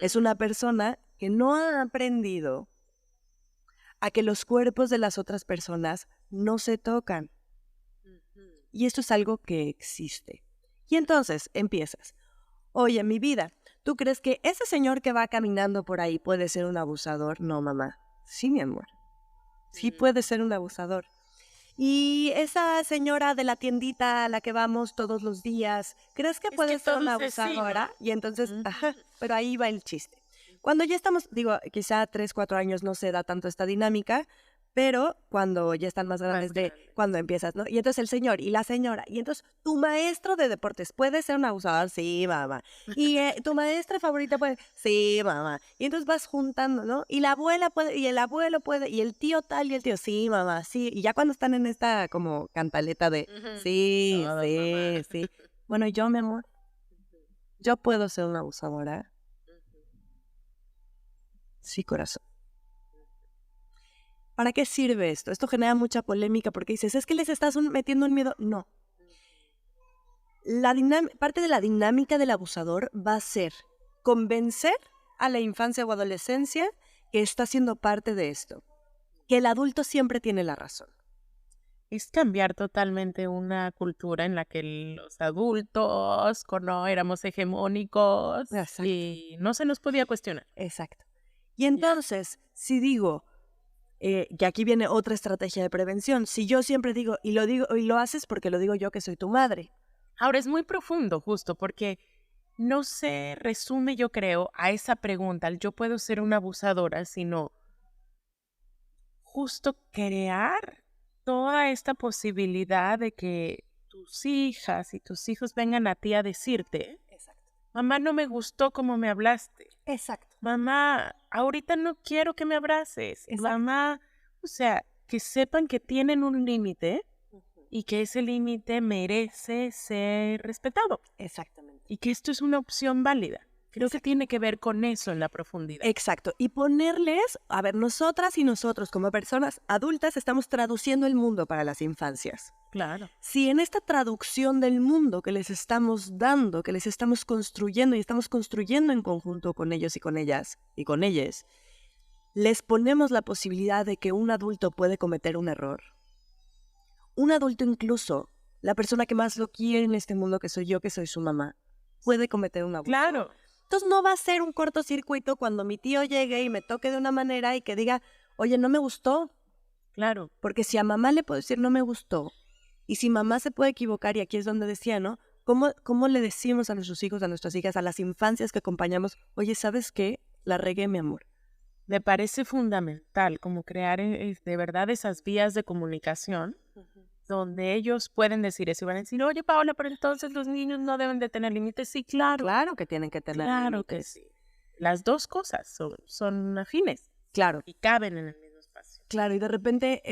Es una persona que no ha aprendido a que los cuerpos de las otras personas no se tocan. Y esto es algo que existe. Y entonces empiezas, oye, mi vida, ¿tú crees que ese señor que va caminando por ahí puede ser un abusador? No, mamá. Sí, mi amor. Sí puede ser un abusador. Y esa señora de la tiendita a la que vamos todos los días, ¿crees que puede ser una abusadora? Y entonces, ajá, pero ahí va el chiste. Cuando ya estamos, digo, quizá 3, 4 años no se da tanto esta dinámica, pero cuando ya están más grandes cuando empiezas, ¿no? Y entonces el señor y la señora, y entonces tu maestro de deportes puede ser un abusador, sí, mamá. Y tu maestra favorita puede, sí, mamá. Y entonces vas juntando, ¿no? Y la abuela puede, y el abuelo puede, y el tío tal, y el tío, sí, mamá, sí. Y ya cuando están en esta como cantaleta de, sí, Todo, sí, mamá. sí. Bueno, yo, mi amor, yo puedo ser una abusadora. Sí, corazón. ¿Para qué sirve esto? Esto genera mucha polémica porque dices, ¿es que les estás metiendo un miedo? No. Parte de la dinámica del abusador va a ser convencer a la infancia o adolescencia que está siendo parte de esto, que el adulto siempre tiene la razón. Es cambiar totalmente una cultura en la que los adultos no éramos hegemónicos. Exacto. Y no se nos podía cuestionar. Exacto. Y entonces, si digo, que aquí viene otra estrategia de prevención, si yo siempre digo y lo haces porque lo digo yo que soy tu madre. Ahora es muy profundo justo porque no se resume, yo creo, a esa pregunta, el yo puedo ser una abusadora, sino justo crear toda esta posibilidad de que tus hijas y tus hijos vengan a ti a decirte, Exacto. mamá, no me gustó cómo me hablaste. Exacto. Mamá, ahorita no quiero que me abraces. Exacto. Mamá, o sea, que sepan que tienen un límite y que ese límite merece ser respetado Exactamente. y que esto es una opción válida. Creo que tiene que ver con eso en la profundidad. Exacto. Y ponerles, a ver, nosotras y nosotros como personas adultas estamos traduciendo el mundo para las infancias. Claro. Si en esta traducción del mundo que les estamos dando, que les estamos construyendo y estamos construyendo en conjunto con ellos y con ellas y con ellas, les ponemos la posibilidad de que un adulto puede cometer un error. Un adulto incluso, la persona que más lo quiere en este mundo, que soy yo, que soy su mamá, puede cometer un abuso. Claro. Entonces no va a ser un cortocircuito cuando mi tío llegue y me toque de una manera y que diga, oye, no me gustó. Claro. Porque si a mamá le puedo decir no me gustó, y si mamá se puede equivocar, y aquí es donde decía, ¿no? ¿Cómo le decimos a nuestros hijos, a nuestras hijas, a las infancias que acompañamos, oye, ¿sabes qué? La regué, mi amor. Me parece fundamental como crear de verdad esas vías de comunicación donde ellos pueden decir eso y van a decir, oye, Paola, pero entonces los niños no deben de tener límites. Sí, claro. Claro que tienen que tener Claro límites. que sí. Las dos cosas son afines Claro. y caben en el mismo espacio. Claro, y de repente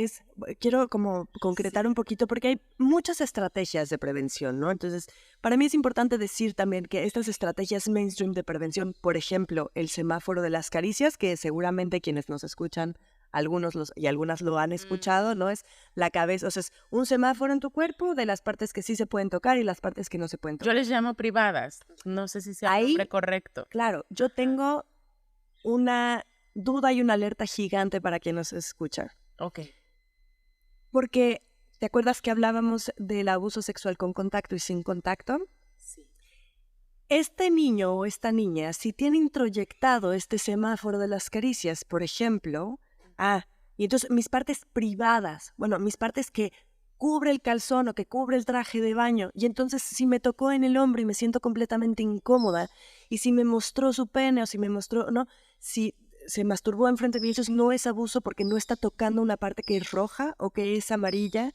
quiero como concretar un poquito porque hay muchas estrategias de prevención, ¿no? Entonces, para mí es importante decir también que estas estrategias mainstream de prevención, por ejemplo, el semáforo de las caricias, que seguramente quienes nos escuchan, algunos y algunas lo han escuchado, ¿no? Es la cabeza, o sea, es un semáforo en tu cuerpo de las partes que sí se pueden tocar y las partes que no se pueden tocar. Yo les llamo privadas, no sé si sea el nombre correcto. Claro, yo tengo una duda y una alerta gigante para quien nos escucha. Ok. Porque, ¿te acuerdas que hablábamos del abuso sexual con contacto y sin contacto? Sí. Este niño o esta niña, si tiene introyectado este semáforo de las caricias, por ejemplo, y entonces mis partes privadas, bueno, mis partes que cubre el calzón o que cubre el traje de baño, y entonces si me tocó en el hombro y me siento completamente incómoda, y si me mostró su pene o si me mostró, no, si se masturbó enfrente de mí, eso no es abuso porque no está tocando una parte que es roja o que es amarilla.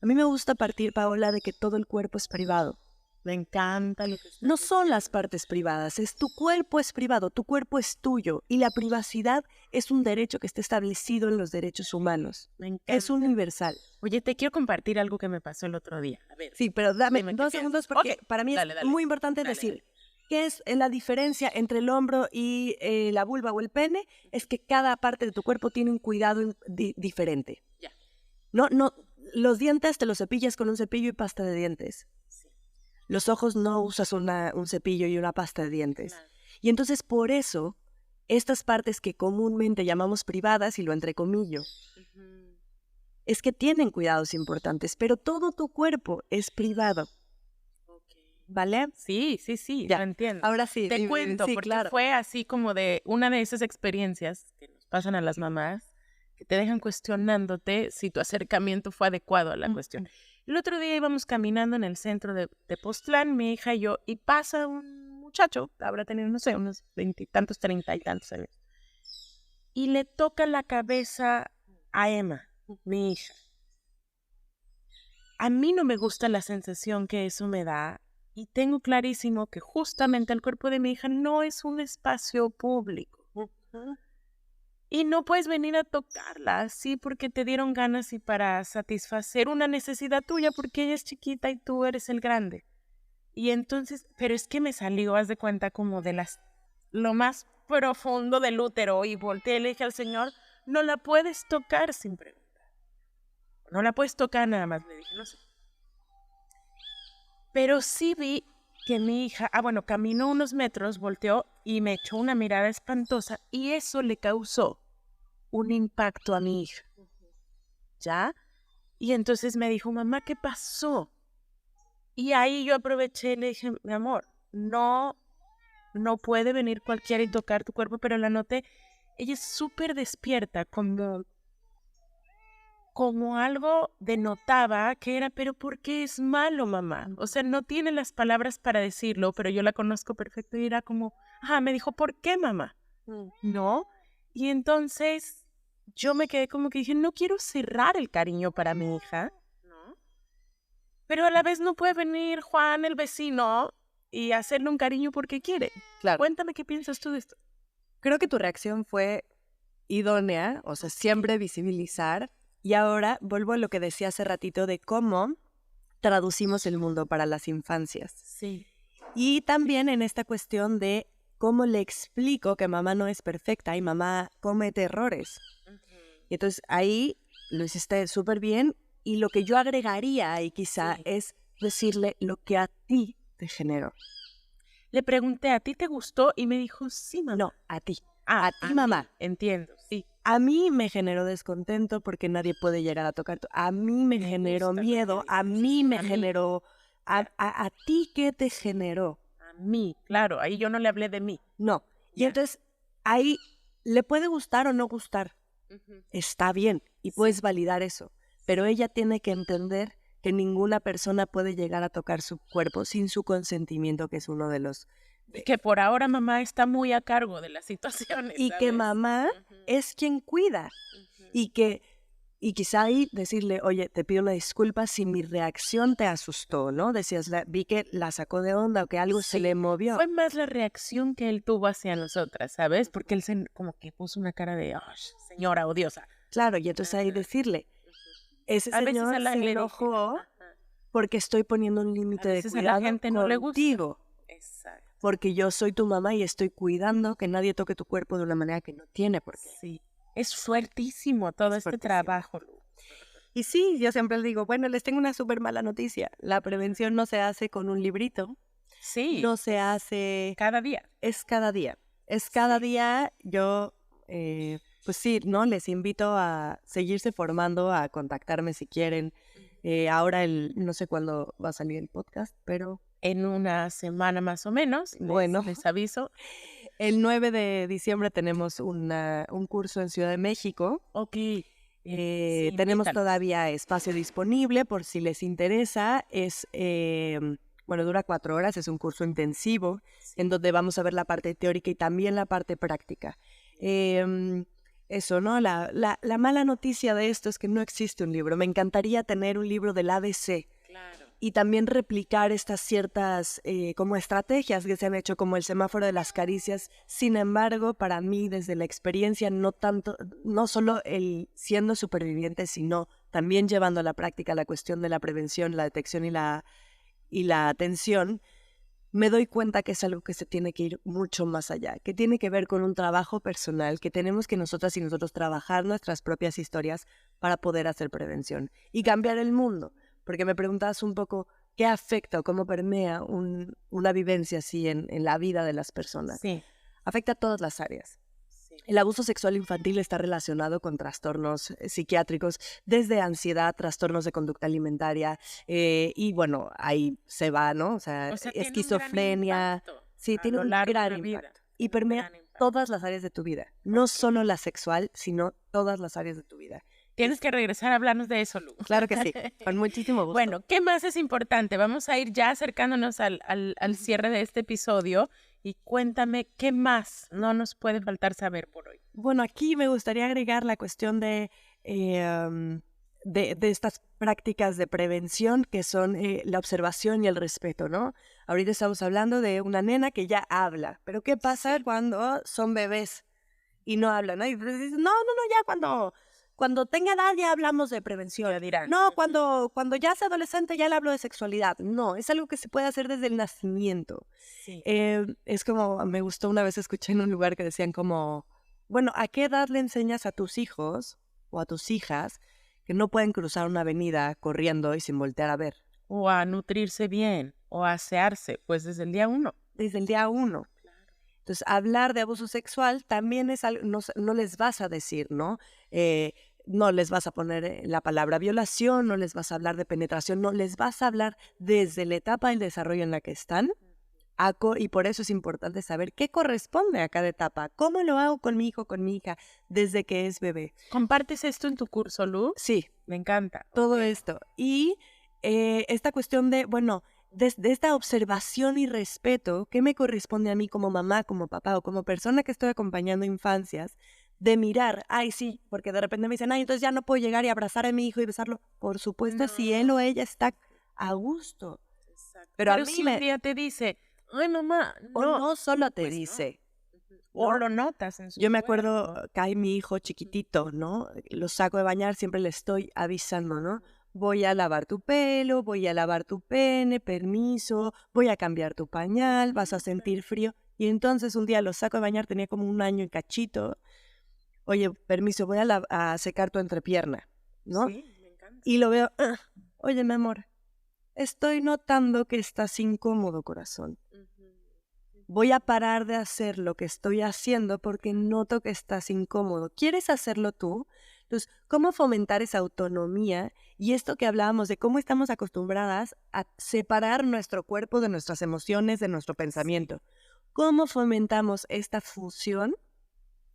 A mí me gusta partir, Paola, de que todo el cuerpo es privado. Me encanta lo que estás No son las partes privadas, es tu cuerpo es privado, tu cuerpo es tuyo y la privacidad es un derecho que está establecido en los derechos humanos. Me encanta. Es universal. Oye, te quiero compartir algo que me pasó el otro día. A ver. Sí, pero dame Dime qué 2 segundos piensas. porque Ok, para mí dale, es dale. muy importante Dale, decir dale. qué es la diferencia entre el hombro y la vulva o el pene, es que cada parte de tu cuerpo tiene un cuidado diferente. Ya. No, los dientes te los cepillas con un cepillo y pasta de dientes. Sí. Los ojos no usas un cepillo y una pasta de dientes. Claro. Y entonces por eso, estas partes que comúnmente llamamos privadas, y lo entrecomillo, Ujú. es que tienen cuidados importantes, pero todo tu cuerpo es privado, Ok. ¿vale? Sí, sí, sí, Ya. lo entiendo. Ahora sí. Te dime, cuento, sí, porque claro. fue así como de una de esas experiencias que nos pasan a las mamás, que te dejan cuestionándote si tu acercamiento fue adecuado a la cuestión. El otro día íbamos caminando en el centro de Tepoztlán, mi hija y yo, y pasa un muchacho, habrá tenido, no sé, unos 20 y tantos, 30 y tantos años, y le toca la cabeza a Emma, mi hija. A mí no me gusta la sensación que eso me da, y tengo clarísimo que justamente el cuerpo de mi hija no es un espacio público. Y no puedes venir a tocarla así porque te dieron ganas y para satisfacer una necesidad tuya porque ella es chiquita y tú eres el grande. Y entonces, pero es que me salió, haz de cuenta, como de lo más profundo del útero, y volteé y le dije al Señor, no la puedes tocar sin preguntar. No la puedes tocar nada más, le dije, no sé. Pero sí vi que mi hija, bueno, caminó unos metros, volteó y me echó una mirada espantosa, y eso le causó un impacto a mi hija. ¿Ya? Y entonces me dijo, mamá, ¿qué pasó? Y ahí yo aproveché y le dije, mi amor, no puede venir cualquiera y tocar tu cuerpo, pero la noté, ella es súper despierta, como algo denotaba que era, pero ¿por qué es malo, mamá? O sea, no tiene las palabras para decirlo, pero yo la conozco perfecto y era como, me dijo, ¿por qué, mamá? ¿No? Y entonces yo me quedé como que dije, no quiero cerrar el cariño para mi hija, ¿no? Pero a la vez no puede venir Juan, el vecino, y hacerle un cariño porque quiere. Claro. Cuéntame qué piensas tú de esto. Creo que tu reacción fue idónea, o sea, siempre visibilizar. Y ahora vuelvo a lo que decía hace ratito de cómo traducimos el mundo para las infancias. Sí. Y también en esta cuestión de cómo le explico que mamá no es perfecta y mamá comete errores. Y entonces ahí lo hiciste súper bien, y lo que yo agregaría ahí quizá es decirle lo que a ti te generó. Le pregunté, ¿a ti te gustó? Y me dijo, sí, mamá. No, a ti. A ti, mamá. Entiendo, sí. A mí me generó descontento porque nadie puede llegar a tocar. A mí me generó miedo, a mí me generó... ¿A ti qué te generó? A mí, claro, ahí yo no le hablé de mí. No. Y entonces ahí le puede gustar o no gustar. Está bien y puedes validar eso. Pero ella tiene que entender que ninguna persona puede llegar a tocar su cuerpo sin su consentimiento, que es uno de los... Que por ahora mamá está muy a cargo de las situaciones. Y que mamá es quien cuida. Y quizá ahí decirle, oye, te pido una disculpa si mi reacción te asustó, ¿no? Decías, vi que la sacó de onda o que algo se le movió. Fue más la reacción que él tuvo hacia nosotras, ¿sabes? Porque él como que puso una cara de, señora odiosa. Claro, y entonces ahí decirle, ese señor se enojó porque estoy poniendo un límite de cuidado a la gente no le gusta. Contigo. Exacto. Porque yo soy tu mamá y estoy cuidando que nadie toque tu cuerpo de una manera que no tiene por qué. Sí. Es fuertísimo todo este trabajo, Lu. Y sí, yo siempre les digo, bueno, les tengo una súper mala noticia. La prevención no se hace con un librito. Sí. No se hace... Cada día. Es cada día. Es cada día. Yo pues sí, ¿no? Les invito a seguirse formando, a contactarme si quieren. Ahora no sé cuándo va a salir el podcast, pero En una semana más o menos, bueno, les aviso. el 9 de diciembre tenemos un curso en Ciudad de México. Ok. Tenemos invítanos. todavía espacio disponible por si les interesa. Bueno, dura 4 horas, es un curso intensivo en donde vamos a ver la parte teórica y también la parte práctica. Eso, ¿no? La mala noticia de esto es que no existe un libro. Me encantaría tener un libro del ABC. Claro. Y también replicar estas ciertas como estrategias que se han hecho, como el semáforo de las caricias. Sin embargo, para mí, desde la experiencia, no solo el siendo superviviente, sino también llevando a la práctica la cuestión de la prevención, la detección y la atención, me doy cuenta que es algo que se tiene que ir mucho más allá, que tiene que ver con un trabajo personal, que tenemos que nosotras y nosotros trabajar nuestras propias historias para poder hacer prevención y cambiar el mundo. Porque me preguntabas un poco qué afecta o cómo permea una vivencia así en la vida de las personas. Sí. Afecta a todas las áreas. Sí. El abuso sexual infantil está relacionado con trastornos psiquiátricos, desde ansiedad, trastornos de conducta alimentaria, y bueno, ahí se va, ¿no? O sea, esquizofrenia. Sí, tiene un gran impacto. Y permea todas las áreas de tu vida. No solo la sexual, sino todas las áreas de tu vida. Tienes que regresar a hablarnos de eso, Lu. Claro que sí, con muchísimo gusto. Bueno, ¿qué más es importante? Vamos a ir ya acercándonos al cierre de este episodio y cuéntame qué más no nos puede faltar saber por hoy. Bueno, aquí me gustaría agregar la cuestión de estas prácticas de prevención que son la observación y el respeto, ¿no? Ahorita estamos hablando de una nena que ya habla, pero ¿qué pasa cuando son bebés y no hablan? ¿No? Y dices, no, ya cuando tenga edad ya hablamos de prevención. Ya dirán. No, cuando ya sea adolescente ya le hablo de sexualidad. No, es algo que se puede hacer desde el nacimiento. Sí. Es como, me gustó una vez, escuché en un lugar que decían como, bueno, ¿a qué edad le enseñas a tus hijos o a tus hijas que no pueden cruzar una avenida corriendo y sin voltear a ver? O a nutrirse bien, o a asearse, pues desde el día 1. Desde el día 1. Entonces, hablar de abuso sexual también es algo, no les vas a decir, ¿no? No les vas a poner la palabra violación, no les vas a hablar de penetración, no les vas a hablar desde la etapa del desarrollo en la que están. Y por eso es importante saber qué corresponde a cada etapa, cómo lo hago con mi hijo, con mi hija, desde que es bebé. ¿Compartes esto en tu curso, Lu? Sí. Me encanta. Todo esto. Y esta cuestión de, bueno, desde esta observación y respeto, ¿qué me corresponde a mí como mamá, como papá o como persona que estoy acompañando infancias? De mirar, ay, sí, porque de repente me dicen, ay, entonces ya no puedo llegar y abrazar a mi hijo y besarlo. Por supuesto, si él o ella está a gusto. Exacto. Pero a mí si un día te dice, ay, mamá, no. O no solo te pues dice. O ¿no? lo notas en su Yo me cuerpo. acuerdo que hay mi hijo chiquitito, ¿no? Lo saco de bañar, siempre le estoy avisando, ¿no? Voy a lavar tu pelo, voy a lavar tu pene, permiso, voy a cambiar tu pañal, vas a sentir frío. Y entonces un día lo saco de bañar, tenía como 1 año y cachito. Oye, permiso, voy a secar tu entrepierna, ¿no? Sí, me encanta. Y lo veo, oye, mi amor, estoy notando que estás incómodo, corazón. Voy a parar de hacer lo que estoy haciendo porque noto que estás incómodo. ¿Quieres hacerlo tú? Entonces, ¿cómo fomentar esa autonomía? Y esto que hablábamos de cómo estamos acostumbradas a separar nuestro cuerpo de nuestras emociones, de nuestro pensamiento. ¿Cómo fomentamos esta fusión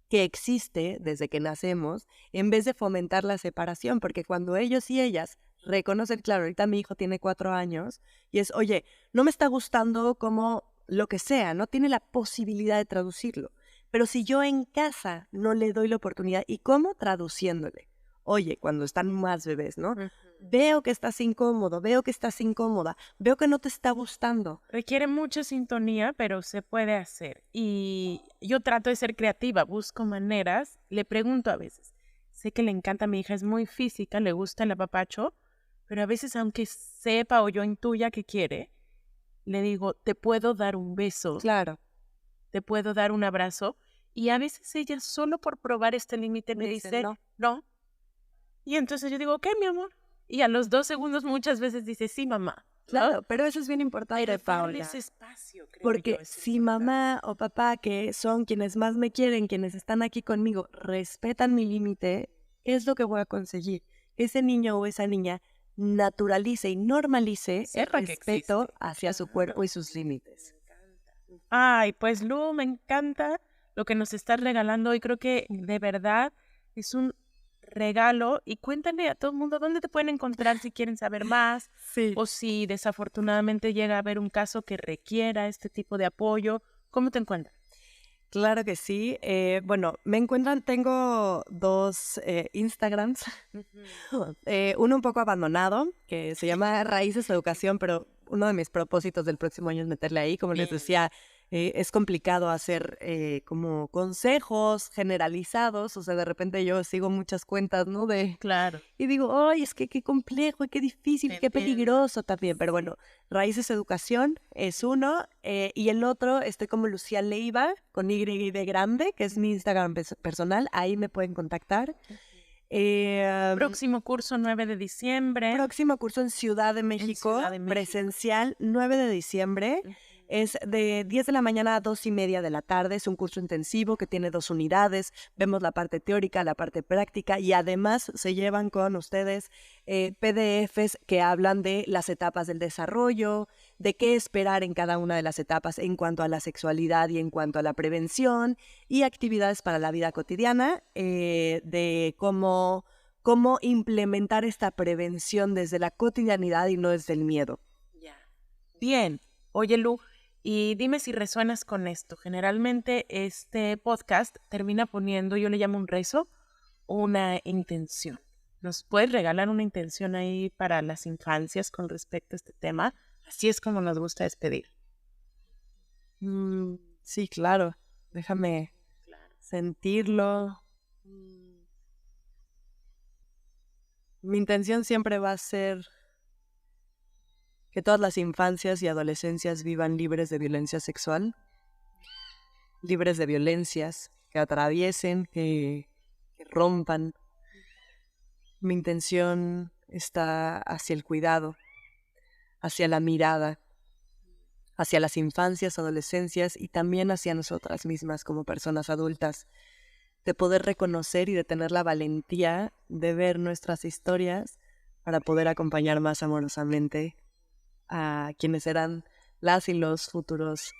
que existe desde que nacemos en vez de fomentar la separación? Porque cuando ellos y ellas reconocen, claro, ahorita mi hijo tiene 4 años y es, oye, no me está gustando como lo que sea, no tiene la posibilidad de traducirlo. Pero si yo en casa no le doy la oportunidad, ¿y cómo? Traduciéndole. Oye, cuando están más bebés, ¿no? Veo que estás incómodo, veo que estás incómoda, veo que no te está gustando. Requiere mucha sintonía, pero se puede hacer. Y yo trato de ser creativa, busco maneras, le pregunto a veces. Sé que le encanta a mi hija, es muy física, le gusta el apapacho, pero a veces aunque sepa o yo intuya que quiere, le digo, te puedo dar un beso, Claro. te puedo dar un abrazo. Y a veces ella solo por probar este límite me dice, no. Y entonces yo digo, ¿qué, mi amor? Y a los 2 segundos muchas veces dice, sí, mamá. Claro, pero eso es bien importante, Pero darle Paola. ese espacio, creo Porque yo, es si importante. mamá o papá, que son quienes más me quieren, quienes están aquí conmigo, respetan mi límite, ¿qué es lo que voy a conseguir? Que ese niño o esa niña naturalice y normalice el Sepa que respeto existe. hacia su Claro. cuerpo y sus límites. Ay, pues Lu, me encanta lo que nos estás regalando y creo que de verdad es un regalo. Y cuéntale a todo el mundo dónde te pueden encontrar si quieren saber más Sí. o si desafortunadamente llega a haber un caso que requiera este tipo de apoyo. ¿Cómo te encuentras? Claro que sí. Bueno, me encuentran, tengo 2 Instagrams. Uno un poco abandonado, que se llama Raíces Educación, pero uno de mis propósitos del próximo año es meterle ahí. Como les Bien. decía, es complicado hacer como consejos generalizados. O sea, de repente yo sigo muchas cuentas, ¿no? Claro. Y digo, ay, es que qué complejo, y qué difícil, Te qué entiendo. peligroso también. Pero bueno, Raíces Educación es uno. Y el otro, estoy como Lucía Leiva, con Y de grande, que es mi Instagram personal. Ahí me pueden contactar. Próximo curso 9 de diciembre. Próximo curso en Ciudad de México, Ciudad de México. presencial, 9 de diciembre. Es de 10 de la mañana a 2:30 de la tarde. Es un curso intensivo que tiene 2 unidades. Vemos la parte teórica, la parte práctica y además se llevan con ustedes PDFs que hablan de las etapas del desarrollo, de qué esperar en cada una de las etapas en cuanto a la sexualidad y en cuanto a la prevención y actividades para la vida cotidiana, de cómo implementar esta prevención desde la cotidianidad y no desde el miedo. Ya. Bien. Oye, Lu, y dime si resuenas con esto. Generalmente este podcast termina poniendo, yo le llamo un rezo, una intención. ¿Nos puedes regalar una intención ahí para las infancias con respecto a este tema? Así es como nos gusta despedir. Sí, claro. Déjame sentirlo. Mi intención siempre va a ser que todas las infancias y adolescencias vivan libres de violencia sexual, libres de violencias, que atraviesen, que rompan. Mi intención está hacia el cuidado, hacia la mirada, hacia las infancias, adolescencias y también hacia nosotras mismas como personas adultas, de poder reconocer y de tener la valentía de ver nuestras historias para poder acompañar más amorosamente a quienes serán las y los futuros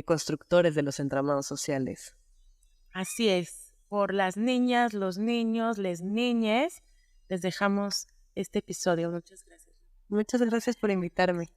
constructores de los entramados sociales. Así es. Por las niñas, los niños, les niñes, les dejamos este episodio. Muchas gracias. Muchas gracias por invitarme.